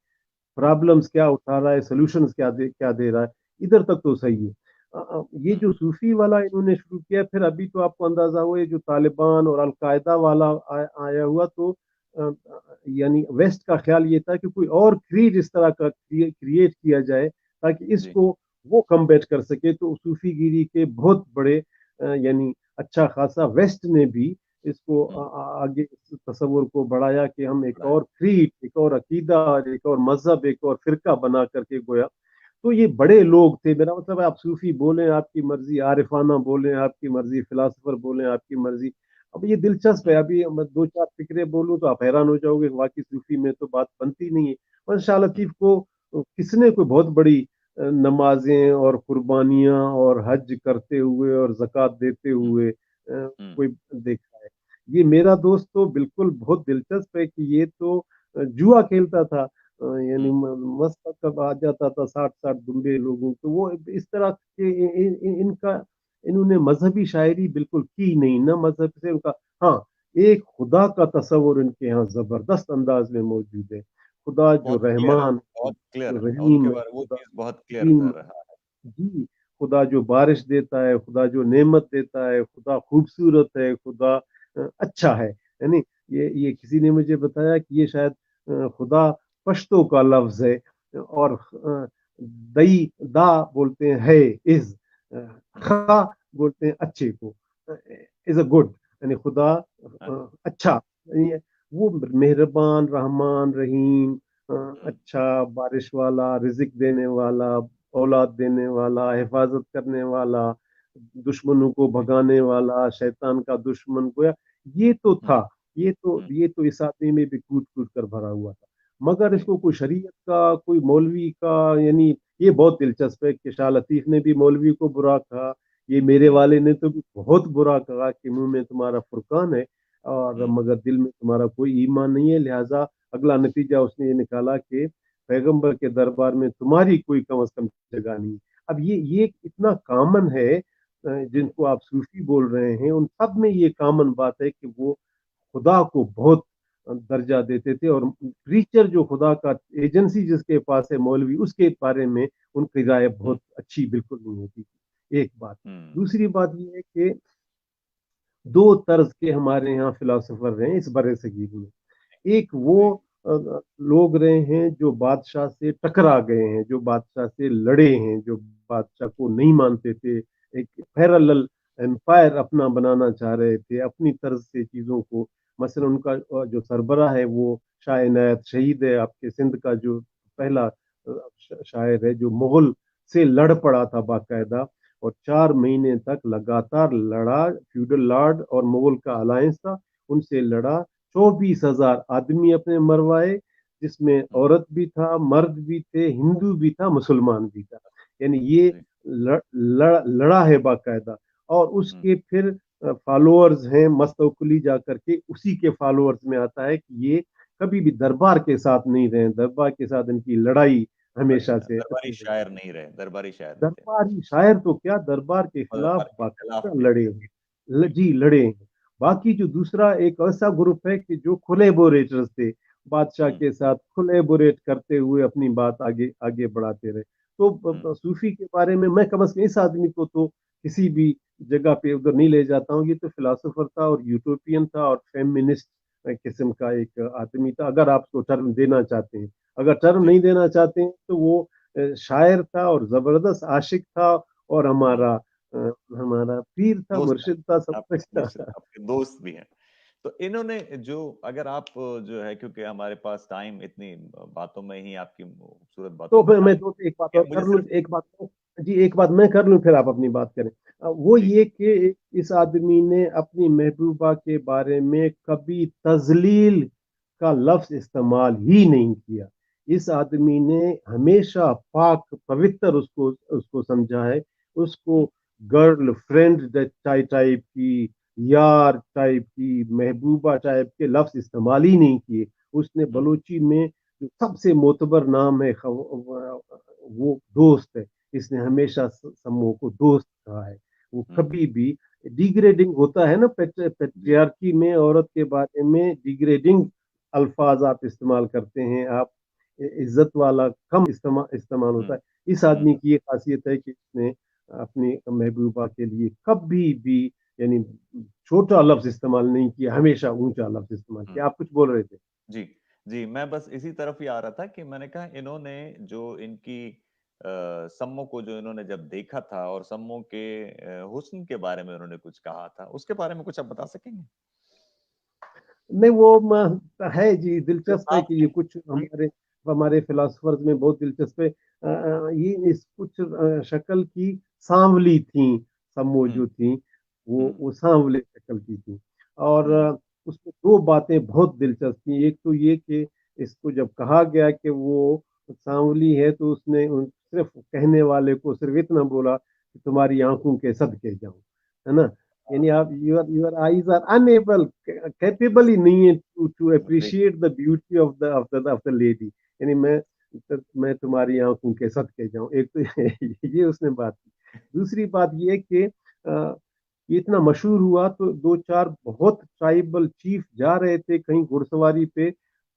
پرابلمز کیا اٹھا رہا ہے، سولوشنز کیا دے رہا ہے. ادھر تک تو صحیح ہے. یہ ہوں. جو صوفی والا انہوں نے شروع کیا، پھر ابھی تو آپ کو اندازہ ہوا یہ جو طالبان اور القاعدہ والا آیا ہوا، تو یعنی ویسٹ کا خیال یہ تھا کہ کوئی اور کریڈ اس طرح کا کریٹ کیا جائے تاکہ اس جی. کو وہ کمبیٹ کر سکے. تو صوفی گیری کے بہت بڑے یعنی اچھا خاصا ویسٹ نے بھی اس کو ہوں. آگے تصور کو بڑھایا کہ ہم ایک بڑھایا. اور کریڈ، ایک اور عقیدہ، ایک اور مذہب، ایک اور فرقہ بنا کر کے گویا. تو یہ بڑے لوگ تھے. میرا مطلب ہے آپ صوفی بولیں آپ کی مرضی، عارفانہ بولیں آپ کی مرضی، فلاسفر بولیں آپ کی مرضی. اب یہ دلچسپ ہے، ہوں. ابھی میں دو چار فکرے بولوں تو آپ حیران ہو جاؤ گے، واقعی صوفی میں تو بات بنتی نہیں ہے. اور شاہ ہوں. لطیف کو کس نے کوئی بہت بڑی نمازیں اور قربانیاں اور حج کرتے ہوئے اور زکوٰۃ دیتے ہوں. ہوئے ہوں. کوئی دیکھا ہے؟ یہ میرا دوست تو بالکل بہت دلچسپ ہے کہ یہ تو جوا کھیلتا تھا، یعنی ہوں. مست کب آ جاتا تھا 60 دمبے لوگوں تو وہ اس طرح کے انہوں نے مذہبی شاعری بالکل کی نہیں، نہ مذہب سے ان کا. ہاں ایک خدا کا تصور ان کے یہاں زبردست انداز میں موجود ہے. خدا جو بہت کلیئر ہے. رحمان، بہت کلیئر جو ہے ان رحیم کے ہے، بارے، وہ خدا چیز بہت کلیئر کریم، نظر رہا ہے. جی، خدا جو بارش دیتا ہے، خدا جو نعمت دیتا ہے، خدا خوبصورت ہے، خدا اچھا ہے. یعنی یہ کسی نے مجھے بتایا کہ یہ شاید خدا پشتو کا لفظ ہے، اور دئی دا بولتے ہیں ہے، از ہوں. خا بولتے ہیں اچھے کو، از اے گڈ. یعنی خدا اچھا، یعنی وہ مہربان، رحمان، رحیم، اچھا، بارش والا، رزق دینے والا، اولاد دینے والا، حفاظت کرنے والا، دشمنوں کو بھگانے والا، شیطان کا دشمن گویا یہ تو تھا، یہ تو اس آدمی میں بھی کوٹ کوٹ کر بھرا ہوا تھا، مگر اس کو کوئی شریعت کا، کوئی مولوی کا، یعنی یہ بہت دلچسپ ہے کہ شاہ لطیف نے بھی مولوی کو برا کہا، یہ میرے والے نے تو بھی بہت برا کہا کہ منہ میں تمہارا فرقان ہے اور مگر دل میں تمہارا کوئی ایمان نہیں ہے، لہٰذا اگلا نتیجہ اس نے یہ نکالا کہ پیغمبر کے دربار میں تمہاری کوئی کم از کم جگہ نہیں۔ اب یہ اتنا کامن ہے، جن کو آپ صوفی بول رہے ہیں ان سب میں یہ کامن بات ہے کہ وہ خدا کو بہت درجہ دیتے تھے، اور پریچر جو خدا کا ایجنسی جس کے پاس ہے مولوی، اس کے بارے میں ان کی رائے بہت اچھی بالکل نہیں ہوتی تھی، ایک بات۔ دوسری بات یہ ہے کہ دو طرز کے ہمارے یہاں فلاسفر رہے ہیں اس برِ صغیر میں، ایک وہ لوگ رہے ہیں جو بادشاہ سے ٹکرا گئے ہیں، جو بادشاہ سے لڑے ہیں، جو بادشاہ کو نہیں مانتے تھے، ایک پیرالل امپائر اپنا بنانا چاہ رہے تھے اپنی طرز سے چیزوں کو، مثلا ان کا جو سربراہ ہے وہ شاہ عنایت شہید ہے، آپ کے سندھ کا جو پہلا شاعر ہے، جو مغل سے لڑ پڑا تھا باقاعدہ، اور 4 مہینے تک لگاتار لڑا، فیوڈل لارڈ اور مغل کا الائنس تھا، ان سے لڑا، 24,000 آدمی اپنے مروائے، جس میں عورت بھی تھا، مرد بھی تھے، ہندو بھی تھا، مسلمان بھی تھا، یعنی یہ لڑا ہے باقاعدہ، اور اس کے پھر فالوورز ہیں مستوکلی جا کر کے، اسی کے فالوورز میں آتا ہے کہ یہ کبھی بھی دربار کے ساتھ نہیں رہے، دربار کے ساتھ ان کی لڑائی ہمیشہ سے، درباری شاعر نہیں رہے، درباری شاعر نہیں تھے، درباری شاعر تو کیا، دربار کے خلاف دربار کے خلاف باقاعدہ بھی لڑے ہیں، جی لڑے ہیں۔ باقی جو دوسرا ایک ایسا گروپ ہے کہ جو کولیبوریٹرز تھے، بادشاہ کے ساتھ کولیبوریٹ کرتے ہوئے اپنی بات آگے آگے بڑھاتے رہے، تو صوفی کے بارے میں کم از کم اس آدمی کو تو کسی بھی جگہ پہ ادھر نہیں لے جاتا ہوں، یہ تو فلاسفر تھا اور یوٹوپین تھا اور فیمنسٹ قسم کا ایک آدمی تھا، اگر آپ کو ٹرم دینا چاہتے ہیں، اگر ٹرم نہیں دینا چاہتے ہیں تو وہ شاعر تھا اور زبردست عاشق تھا، اور ہمارا پیر تھا، مرشد تھا، سب کچھ تھا۔ آپ کے دوست بھی ہیں، تو انہوں نے جو، اگر آپ جو ہے، کیونکہ ہمارے پاس ٹائم اتنی باتوں میں ہی، آپ کی خوبصورت تو باتوں میں پھر میں ٹائم، تو ایک بات اور مجھے کر لوں، صرف ایک بات میں کر لوں، پھر آپ اپنی بات کریں۔ وہ جی یہ کہ اس آدمی نے اپنی محبوبہ کے بارے میں کبھی تذلیل کا لفظ استعمال ہی نہیں کیا، اس آدمی نے ہمیشہ پاک پوتر اس کو سمجھا ہے، اس کو گرل فرینڈ ٹائپ کی، یار ٹائپ کی، محبوبہ ٹائپ کے لفظ استعمال ہی نہیں کیے، اس نے بلوچی میں جو سب سے معتبر نام ہے وہ دوست ہے، اس نے ہمیشہ سمو کو دوست کہا ہے، وہ کبھی بھی ڈیگریڈنگ ہوتا ہے نا پیٹریارکی میں، عورت کے بارے میں ڈیگریڈنگ الفاظ آپ استعمال کرتے ہیں، آپ عزت والا کم استعمال ہوتا ہے، اس آدمی کی یہ خاصیت ہے کہ اس نے اپنی محبوبہ کے لیے کبھی بھی یعنی چھوٹا لفظ استعمال نہیں کیا، ہمیشہ اونچا لفظ استعمال کیا۔ آپ کچھ بول رہے تھے؟ جی جی، میں بس اسی طرف ہی آ رہا تھا کہ میں نے کہا انہوں نے جو ان کی سمو کو جو انہوں نے جب دیکھا تھا، اور سمو کے حسن کے بارے میں انہوں نے کچھ کہا تھا، اس کے بارے میں کچھ آپ بتا سکیں گے؟ نہیں وہ ہے جی، جو دلچسپ ہے آپ کہ یہ کچھ ہمارے فلاسفرز میں بہت دلچسپ ہے، یہ اس کچھ شکل کی سانولی تھیں، سمو جو تھیں وہ سانولے شکل کی تھیں، اور اس میں دو باتیں بہت دلچسپ تھیں، ایک تو یہ کہ اس کو جب کہا گیا کہ وہ سانولی ہے تو اس نے صرف کہنے والے کو صرف اتنا بولا کہ تمہاری آنکھوں کے صدقے جاؤں، ہے نا، یعنی آپ your eyes are unable capable ہی نہیں ہے to appreciate the beauty of the lady، یعنی میں تمہاری آنکھوں کے صدقے جاؤں، ایک تو یہ اس نے بات کی۔ دوسری بات یہ کہ یہ اتنا مشہور ہوا تو 2-4 بہت ٹرائبل چیف جا رہے تھے کہیں گھڑ سواری پہ،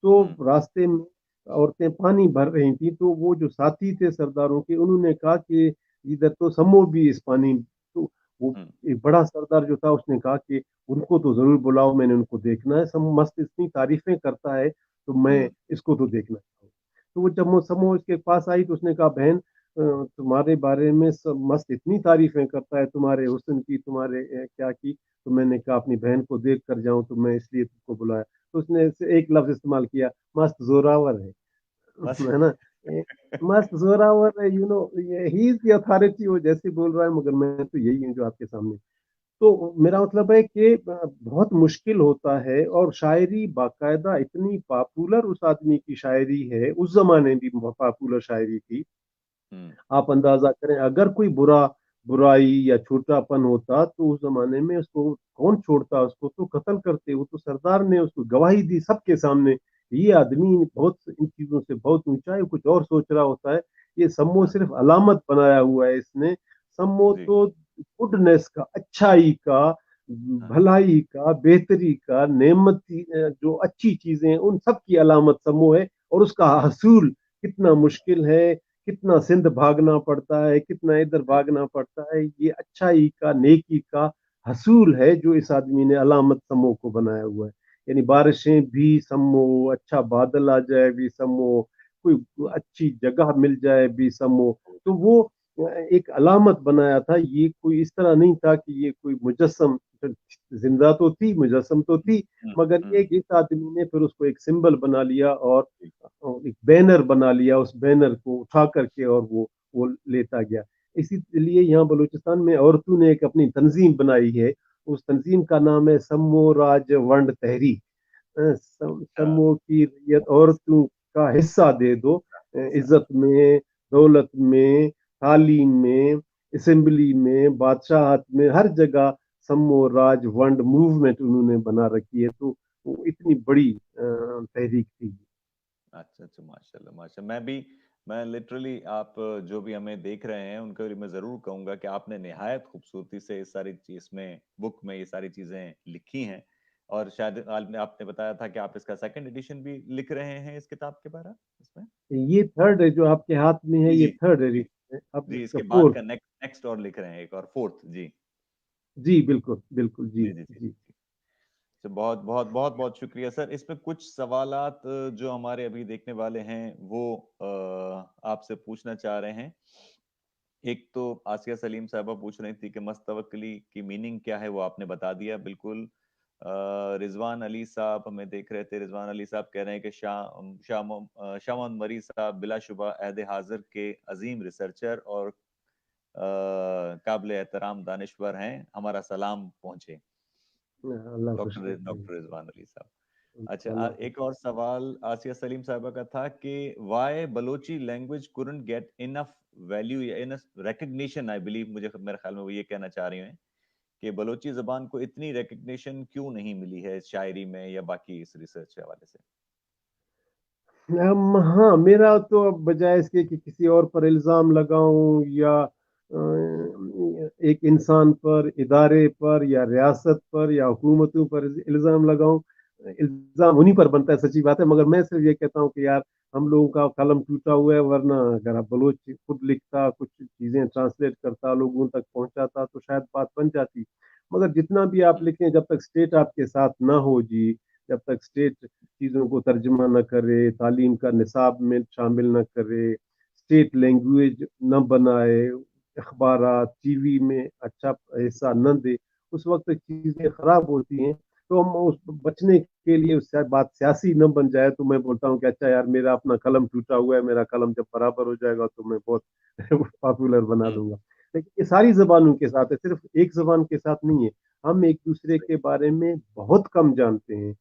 تو راستے میں عورتیں پانی بھر رہی تھیں، تو وہ جو ساتھی تھے سرداروں کے، انہوں نے کہا کہ ادھر تو سمو بھی اس پانی، تو وہ ایک بڑا سردار جو تھا اس نے کہا کہ ان کو تو ضرور بلاؤ، میں نے ان کو دیکھنا ہے، مست اتنی تعریفیں کرتا ہے تو میں اس کو تو دیکھنا چاہوں۔ تو وہ جب سمو اس کے پاس آئی تو اس نے کہا بہن तुम्हारे बारे में सब मस्त इतनी तारीफें करता है, तुम्हारे हुस्न की, तुम्हारे क्या की। तो मैंने कहा अपनी बहन को देख कर जाऊं, तो मैं इसलिए तुमको बुलाया। तो उसने एक लफ्ज इस्तेमाल किया, मस्त जोरावर है। बस। है ना? ए, मस्त जोरावर है, you know, he is the authority. वो जैसे बोल रहा है, मगर मैं तो यही हूँ जो आपके सामने। तो मेरा मतलब है कि बहुत मुश्किल होता है, और शायरी बाकायदा इतनी पॉपुलर उस आदमी की शायरी है, उस जमाने भी पॉपुलर शायरी थी। हम्म। आप अंदाजा करें, अगर कोई बुराई या छोटापन होता तो उस जमाने में उसको कौन छोड़ता, उसको तो कत्ल करते। वो तो सरदार ने उसको गवाही दी सबके सामने, ये आदमी बहुत इन चीजों से बहुत ऊंचा है, कुछ और सोच रहा होता है। ये सम्मो हाँ। सिर्फ अलामत बनाया हुआ है इसने। सम्मो जी। तो गुडनेस का, अच्छाई का, हाँ। भलाई का, बेहतरी का, नेमती, जो अच्छी चीजें हैं, उन सब की अलामत सम्मो है। और उसका हम्म। हसूल कितना मुश्किल है, कितना सिंध भागना पड़ता है, कितना इधर जी। भागना पड़ता है। ये अच्छाई का, नेकी का हसूल है जो इस आदमी ने अलामत समो को बनाया हुआ है। यानी बारिशें भी समो, अच्छा बादल आ जाए भी समो, कोई हम्म। अच्छी जगह मिल जाए भी समो। तो वो एक अलामत बनाया था। ये कोई इस तरह नहीं था कि ये कोई मुजस्सम, जिंदा तो थी, मुजस्सम तो थी, हम्म। मगर हम्म। एक इस आदमी ने फिर उसको एक सिंबल बना लिया, और जी। एक बैनर बना लिया, उस बैनर को उठा करके, और वो लेता गया। इसीलिए यहाँ बलूचिस्तान में औरतों ने एक अपनी तंजीम बनाई है। उस तंजीम का नाम है समो राज वंड तहरीक। अच्छा। समो की रैयत औरतों का हिस्सा दे दो, ऐसा। इज्जत में, दौलत में, तालीम में, असेंबली में, बादशाहत में, हर जगह समो राज वंड मूवमेंट उन्होंने बना रखी है। तो वो इतनी बड़ी तहरीक थी। अच्छा अच्छा, माशाल्लाह माशाल्लाह। मैं लिटरली आप जो भी हमें देख रहे हैं उनके लिए मैं जरूर कहूंगा कि आपने निहायत खूबसूरती से इस सारी चीज में बुक में ये सारी चीजें लिखी हैं। और शायद आपने बताया था कि आप इसका सेकंड एडिशन भी लिख रहे हैं इस किताब के बारे इसमें। ये थर्ड है जो आपके हाथ में है, जी ये जी थर्ड जी। एडिशन है, अब जी, इसका इसके बाद फोर्थ। का नेक्स्ट नेक्स्ट और लिख रहे हैं, एक और फोर्थ। जी जी बिल्कुल बिल्कुल, जी जी जी जी। जी। तो बहुत बहुत बहुत बहुत शुक्रिया सर। इसमें कुछ सवालात जो हमारे अभी देखने वाले हैं वो आपसे पूछना चाह रहे हैं। एक तो आसिया सलीम साहबा पूछ रही थी कि मस्तवकली की मीनिंग क्या है, वो आपने बता दिया बिल्कुल। रिजवान अली साहब हमें देख रहे थे, रिजवान अली साहब कह रहे हैं कि शाह मोहम्मद मरी साहब बिलाशुबा अहद हाजिर के अजीम रिसर्चर और काबिल एहतराम दानिश्वर हैं, हमारा सलाम पहुंचे। अल्लाह खुश डॉक्टर रखे। डॉक्टर रिजवान अली साहब। अच्छा, अल्लाह खुश एक और सवाल आसिया सलीम साहबा का था कि why Balochi language couldn't get enough value या इनफ रिकग्निशन, आई बिलीव, मुझे मेरे ख्याल में वो ये कहना चाह रही हैं कि बलोची जबान को इतनी रिकग्निशन क्यों नहीं मिली है शायरी में या बाकी इस रिसर्च के हवाले से। हाँ, मेरा तो अब बजाय इसके कि किसी और पर इल्जाम लगाऊं, या एक इंसान पर, इदारे पर, या रियासत पर, या हुकूमतों पर इल्जाम लगाऊं, इल्जाम उन्हीं पर बनता है, सच्ची बात है। मगर मैं सिर्फ ये कहता हूँ कि यार, हम लोगों का कलम टूटा हुआ है, वरना अगर आप बलोच खुद लिखता, कुछ चीजें ट्रांसलेट करता, लोगों तक पहुंचाता, तो शायद बात बन जाती। मगर जितना भी आप हम्म। लिखें, जब तक स्टेट आपके साथ ना हो जी, जब तक स्टेट चीज़ों को तर्जुमा न करे, तालीम का निसाब में शामिल न करे, स्टेट लैंग्वेज न बनाए, अखबारात टीवी में अच्छा हिस्सा न दे, उस वक्त चीज़ें खराब होती हैं। तो हम उस बचने के लिए, उससे बात सियासी न बन जाए, तो मैं बोलता हूँ कि अच्छा यार, मेरा अपना कलम टूटा हुआ है, मेरा कलम जब बराबर हो जाएगा तो मैं बहुत पॉपुलर बना हम्म। दूंगा। लेकिन ये सारी जबानों के साथ है, सिर्फ एक जबान के साथ नहीं है। हम एक दूसरे सही। के बारे में बहुत कम जानते हैं।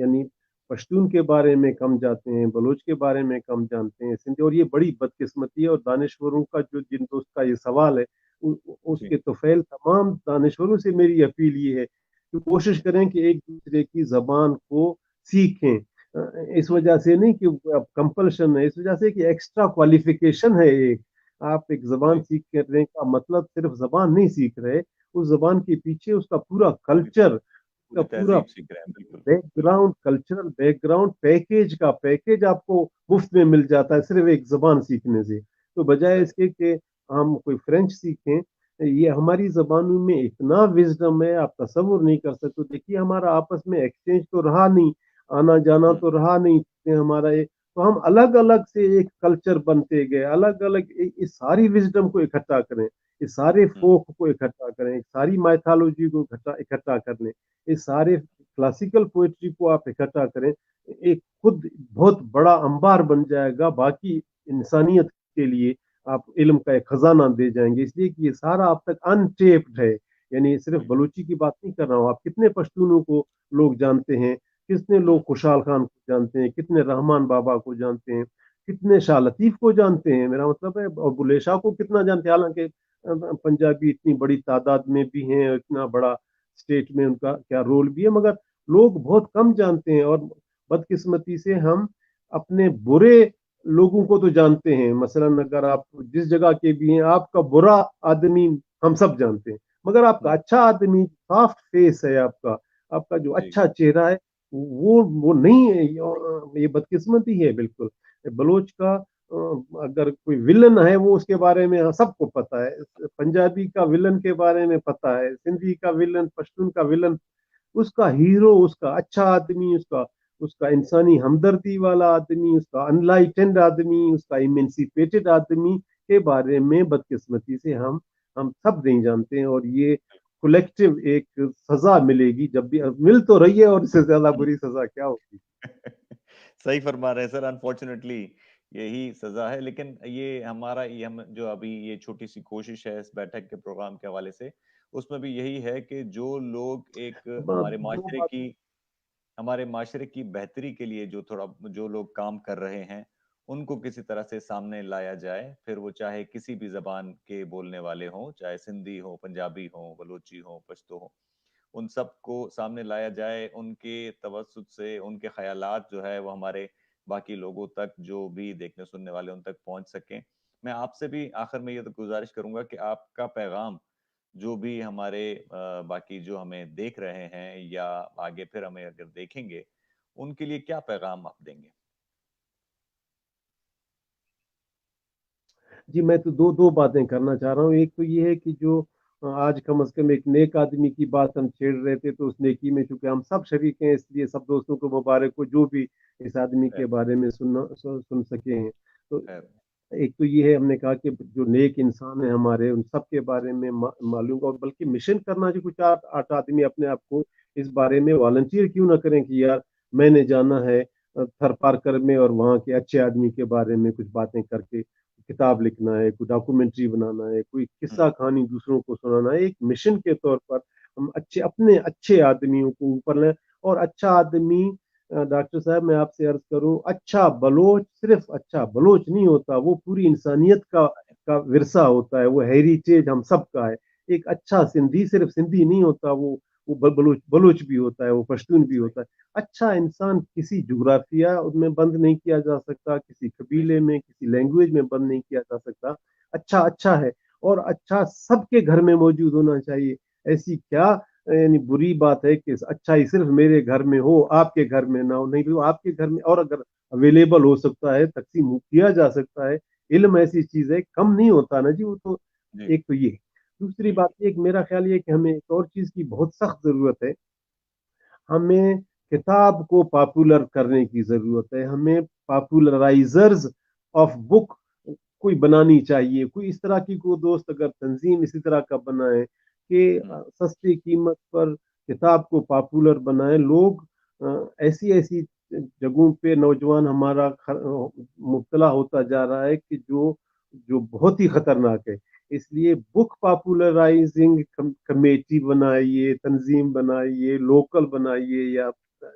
यानी पश्तून के बारे में कम जानते हैं, बलोच के बारे में कम जानते हैं, सिंधी। और ये बड़ी बदकिस्मती है। और दानिश्वरों का जो, जिन दोस्त का ये सवाल है, जी। उसके तोफैल तमाम दानिश्वरों से मेरी अपील ये है कि कोशिश करें कि एक दूसरे की जबान को सीखें। इस हम्म। वजह से नहीं कि कंपल्शन है, इस वजह से कि एक्स्ट्रा क्वालिफिकेशन है एक। आप एक जबान जी। सीख करने का मतलब सिर्फ जबान नहीं सीख रहे, उस जबान के पीछे उसका पूरा पूरी कल्चर, का पूरी पूरा तहजीब सीख रहे हैं, बिल्कुल। बिल्कुल। बैकग्राउंड, कल्चरल बैकग्राउंड, पैकेज आपको मुफ्त में मिल जाता है सिर्फ एक जबान सीखने से। तो बजाय सही। इसके कि हम कोई फ्रेंच सीखें, ये हमारी जबानों में इतना विजडम है, आप तसव्वुर नहीं कर सकते। देखिए, हमारा आपस में एक्सचेंज तो रहा नहीं, आना जाना हम्म। तो रहा नहीं, हमारा तो हम अलग अलग से एक कल्चर बनते गए, अलग अलग इस सारी विजडम को इकट्ठा करें, इस सारे फोक को इकट्ठा करें, सारी माइथोलॉजी को इकट्ठा इकट्ठा कर लें, इस सारे क्लासिकल पोएट्री को आप इकट्ठा करें, एक खुद बहुत बड़ा अंबार बन जाएगा बाकी इंसानियत के लिए। आप इल्म का एक खजाना दे जाएंगे, इसलिए कि ये सारा अब तक अनटेप्ड है। यानी सिर्फ बलूची की बात नहीं कर रहा हूँ, आप कितने पश्तूनों को लोग जानते हैं, कितने लोग खुशहाल खान को जानते हैं, कितने रहमान बाबा को जानते हैं, कितने शाह लतीफ को जानते हैं, मेरा मतलब है, और बुल्ले शाह को कितना जानते हैं। हालांकि पंजाबी इतनी बड़ी तादाद में भी हैं, इतना बड़ा स्टेट में उनका क्या रोल भी है, मगर लोग बहुत कम जानते हैं। और बदकिस्मती से हम अपने बुरे लोगों को तो जानते हैं, मसलन अगर आप जिस जगह के भी हैं, आपका बुरा आदमी हम सब जानते हैं, मगर आपका अच्छा आदमी, सॉफ्ट फेस है आपका, आपका जो अच्छा चेहरा है, वो नहीं है। ये बदकिस्मती है बिल्कुल। बलोच का अगर कोई विलन है, वो उसके बारे में सबको पता है, पंजाबी का विलन के बारे में पता है, सिंधी का विलन, पश्तून का विलन, उसका हीरो, उसका अच्छा आदमी, उसका उसका इंसानी हमदर्दी वाला आदमी, उसका अनलाइटेंड आदमी, उसका इमेंसिपेटेड आदमी के बारे में बदकिस्मती से हम सब नहीं जानते हैं। और ये कलेक्टिव एक सजा मिलेगी, जब भी मिल तो रही है, और इससे ज्यादा बुरी सजा क्या होगी। सही फरमा रहे हैं सर, अनफॉर्चुनेटली यही सजा है। लेकिन ये हम जो अभी ये छोटी सी कोशिश है इस बैठक के प्रोग्राम के हवाले से, उसमें भी यही है कि जो लोग एक दो बात। हमारे माशरे की बेहतरी के लिए जो लोग काम कर रहे हैं, उनको किसी तरह से सामने लाया जाए, फिर वो चाहे किसी भी जबान के बोलने वाले हों, चाहे सिंधी हो, पंजाबी हो, बलूची हो, पश्तो हो, उन सबको सामने लाया जाए, उनके तवज्जुद से उनके ख्यालात जो है वो हमारे बाकी लोगों तक, जो भी देखने सुनने वाले, उन तक पहुंच सकें। मैं आपसे भी आखिर में ये तो गुजारिश करूंगा कि आपका पैगाम जो भी हमारे बाकी जो हमें देख रहे हैं या आगे फिर हमें अगर देखेंगे, उनके लिए क्या पैगाम आप देंगे? जी, मैं तो दो दो बातें करना चाह रहा हूँ। एक तो ये है कि जो आज कम से कम एक नेक आदमी की बात हम छेड़ रहे थे, तो उस नेकी में चूंकि हम सब शरीक हैं, इसलिए सब दोस्तों को मुबारक हो जो भी इस आदमी के खैर, बारे में सुन सके हैं। तो खैर। एक तो ये है, हमने कहा कि जो नेक इंसान है हमारे, उन सब के बारे में मालूम, और बल्कि मिशन करना चाहिए। कुछ आठ आठ आदमी अपने आप को इस बारे में वॉलंटियर क्यों ना करें कि यार मैंने जाना है थर पारकर में, और वहाँ के अच्छे आदमी के बारे में कुछ बातें करके किताब लिखना है, कोई डॉक्यूमेंट्री बनाना है, कोई किस्सा कहानी दूसरों को सुनाना है। एक मिशन के तौर पर हम अपने अच्छे आदमियों को ऊपर लें। और अच्छा आदमी, डॉक्टर साहब मैं आपसे अर्ज करूं, अच्छा बलोच सिर्फ अच्छा बलोच नहीं होता, वो पूरी इंसानियत का विरसा होता है, वो हेरिटेज हम सब का है। एक अच्छा सिंधी सिर्फ सिंधी नहीं होता, वो बलोच बलोच भी होता है, वो पश्तून भी सही। होता है। अच्छा इंसान किसी जुग्राफिया में बंद नहीं किया जा सकता, किसी कबीले बेशक। में, किसी लैंग्वेज में बंद नहीं किया जा सकता। अच्छा अच्छा है, और अच्छा सबके घर में मौजूद होना चाहिए। ऐसी क्या यानी बुरी बात है कि अच्छा ही सिर्फ मेरे घर में हो, आपके घर में ना हो? नहीं भी आपके घर में, और अगर अवेलेबल हो सकता है, तकसीम किया जा सकता है। इल्म ऐसी चीज है, कम नहीं होता ना जी वो तो। जी। एक तो ये, दूसरी बात एक मेरा ख्याल ये कि हमें एक और चीज की बहुत सख्त जरूरत है। हमें किताब को पॉपुलर करने की जरूरत है। हमें पॉपुलराइजर्स ऑफ बुक कोई बनानी चाहिए। कोई इस तरह की कोई दोस्त अगर तंजीम इसी तरह का बनाए कि सस्ती कीमत पर किताब को पॉपुलर बनाए, लोग ऐसी ऐसी जगहों पे नौजवान हमारा मुब्तला होता जा रहा है कि जो जो बहुत ही खतरनाक है। इसलिए बुक पॉपुलराइजिंग कमेटी बनाइए, तंजीम बनाइए, लोकल बनाइए या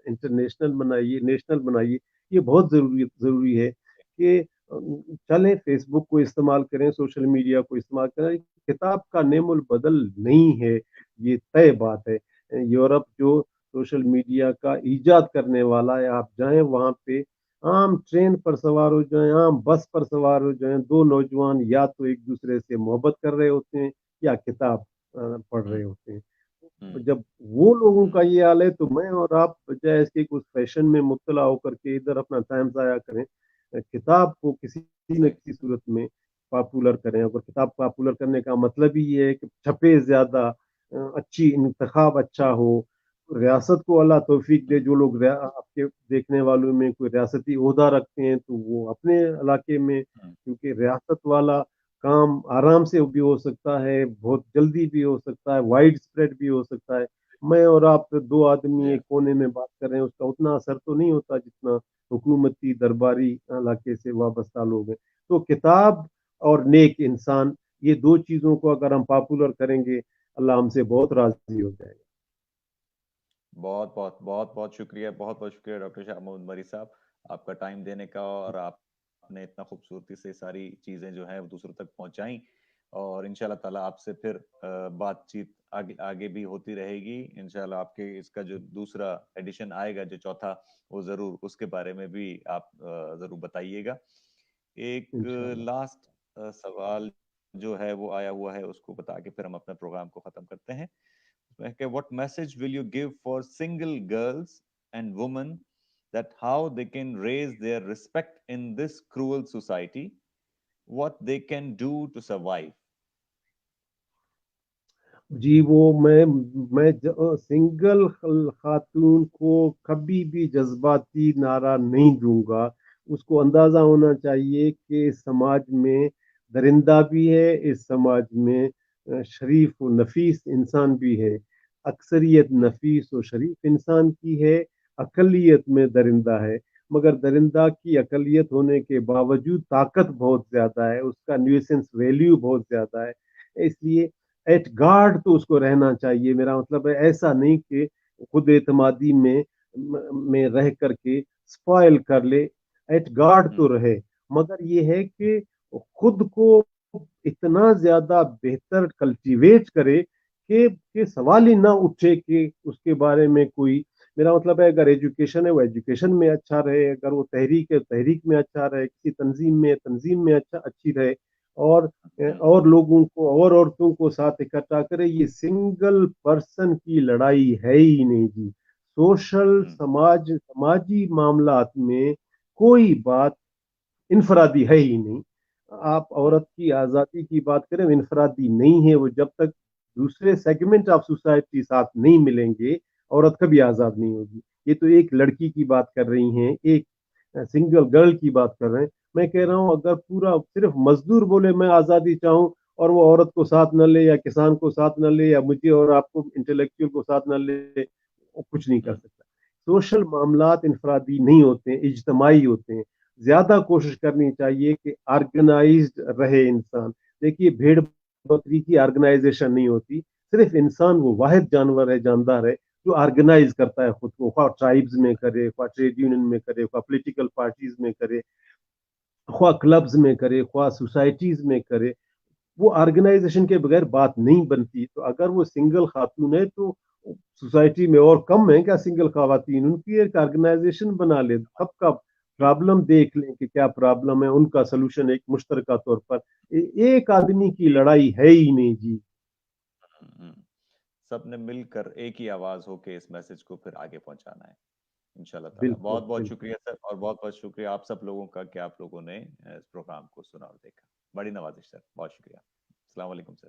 इंटरनेशनल बनाइए, नेशनल बनाइए। ये बहुत जरूरी है कि चलें, फेसबुक को इस्तेमाल करें, सोशल मीडिया को इस्तेमाल करें, किताब का नेमुल बदल नहीं है, ये तय बात है। यूरोप जो सोशल मीडिया का ईजाद करने वाला है, आप जाएं वहां पे, आम ट्रेन पर सवार हो जाएं, आम बस पर सवार हो जाएं, दो नौजवान या तो एक दूसरे से मोहब्बत कर रहे होते हैं या किताब पढ़ रहे होते हैं। जब वो लोगों का ये हाल है, तो मैं और आप बजाय इसके कुछ फैशन में मुब्तला होकर के इधर अपना टाइम जाया करें, किताब को किसी न सही। किसी सूरत में पॉपुलर करें। अगर किताब पॉपुलर करने का मतलब ही ये है कि छपे ज्यादा, अच्छी इंतखाब अच्छा हो, ریاست کو اللہ توفیق دے. جو لوگ آپ کے دیکھنے والوں میں کوئی ریاستی عہدہ رکھتے ہیں تو وہ اپنے علاقے میں، کیونکہ ریاست والا کام آرام سے بھی ہو سکتا ہے، بہت جلدی بھی ہو سکتا ہے، وائڈ اسپریڈ بھی ہو سکتا ہے. میں اور آپ دو آدمی ایک کونے میں بات کر رہے ہیں، اس کا اتنا اثر تو نہیں ہوتا جتنا حکومتی درباری علاقے سے وابستہ لوگ ہیں. تو کتاب اور نیک انسان، یہ دو چیزوں کو اگر ہم پاپولر کریں گے، اللہ ہم سے بہت راضی ہو جائے گا. بہت بہت بہت بہت شکریہ، بہت بہت شکریہ ڈاکٹر شاہ محمود مری صاحب، آپ کا ٹائم دینے کا، اور آپ نے اتنا خوبصورتی سے ساری چیزیں جو ہیں وہ دوسروں تک پہنچائیں. اور انشاءاللہ تعالیٰ آپ سے پھر بات چیت آگے بھی ہوتی رہے گی. انشاءاللہ آپ کے اس کا جو دوسرا ایڈیشن آئے گا، جو چوتھا، وہ ضرور اس کے بارے میں بھی آپ ضرور بتائیے گا. ایک انشاءاللہ. لاسٹ سوال جو ہے وہ آیا ہوا ہے، اس کو بتا کے پھر ہم اپنے پروگرام کو ختم کرتے ہیں. What message will you give for single girls and women that how they can raise their respect in this cruel society, what they can do to survive? جی وہ میں سنگل خاتون کو کبھی بھی جذباتی نعرہ نہیں دوں گا. اس کو اندازہ ہونا چاہیے کہ اس سماج میں درندہ بھی ہے، اس سماج میں شریف و نفیس انسان بھی ہے. اکثریت نفیس و شریف انسان کی ہے، اقلیت میں درندہ ہے. مگر درندہ کی اقلیت ہونے کے باوجود طاقت بہت زیادہ ہے، اس کا نیوسنس ویلیو بہت زیادہ ہے. اس لیے ایٹ گارڈ تو اس کو رہنا چاہیے. میرا مطلب ہے ایسا نہیں کہ خود اعتمادی میں رہ کر کے سپائل کر لے. ایٹ گارڈ تو رہے، مگر یہ ہے کہ خود کو اتنا زیادہ بہتر کلٹیویٹ کرے کہ سوال ہی نہ اٹھے کہ اس کے بارے میں کوئی. میرا مطلب ہے اگر ایجوکیشن ہے وہ ایجوکیشن میں اچھا رہے، اگر وہ تحریک ہے تحریک میں اچھا رہے، کسی تنظیم میں اچھی رہے، اور لوگوں کو اور عورتوں کو ساتھ اکٹھا کرے. یہ سنگل پرسن کی لڑائی ہے ہی نہیں جی. سماجی معاملات میں کوئی بات انفرادی ہے ہی نہیں. آپ عورت کی آزادی کی بات کریں، انفرادی نہیں ہے وہ. جب تک دوسرے سیگمنٹ آف سوسائٹی ساتھ نہیں ملیں گے، عورت کبھی آزاد نہیں ہوگی. یہ تو ایک لڑکی کی بات کر رہی ہیں، ایک سنگل گرل کی بات کر رہے ہیں. میں کہہ رہا ہوں اگر پورا صرف مزدور بولے میں آزادی چاہوں اور وہ عورت کو ساتھ نہ لے یا کسان کو ساتھ نہ لے یا مجھے اور آپ کو انٹلیکچوئل کو ساتھ نہ لے، وہ کچھ نہیں کر سکتا. سوشل معاملات انفرادی نہیں ہوتے ہیں، اجتماعی ہوتے ہیں. زیادہ کوشش کرنی چاہیے کہ آرگنائزڈ رہے انسان. دیکھیے بھیڑ بکری کی آرگنائزیشن نہیں ہوتی، صرف انسان وہ واحد جانور ہے، جاندار ہے جو آرگنائز کرتا ہے خود کو، خواہ ٹرائبز میں کرے، خواہ ٹریڈ یونین میں کرے، خواہ پولیٹیکل پارٹیز میں کرے، خواہ کلبز میں کرے، خواہ سوسائٹیز میں کرے. وہ آرگنائزیشن کے بغیر بات نہیں بنتی. تو اگر وہ سنگل خاتون ہے تو سوسائٹی میں اور کم ہے کیا سنگل خواتین؟ ان کی ایک آرگنائزیشن بنا لے، سب کا پرابلم دیکھ لیں کہ کیا پرابلم ہے، ان کا سلوشن ایک مشترکہ طور پر. ایک آدمی کی لڑائی ہے ہی نہیں جی. سب نے مل کر ایک ہی آواز ہو کے اس میسج کو پھر آگے پہنچانا ہے انشاءاللہ تعالیٰ. بالکل بہت بہت بالکل. شکریہ سر، اور بہت بہت شکریہ آپ سب لوگوں کا کہ آپ لوگوں نے اس پروگرام کو سنا اور دیکھا. بڑی نوازش سر، بہت شکریہ. السلام علیکم سر.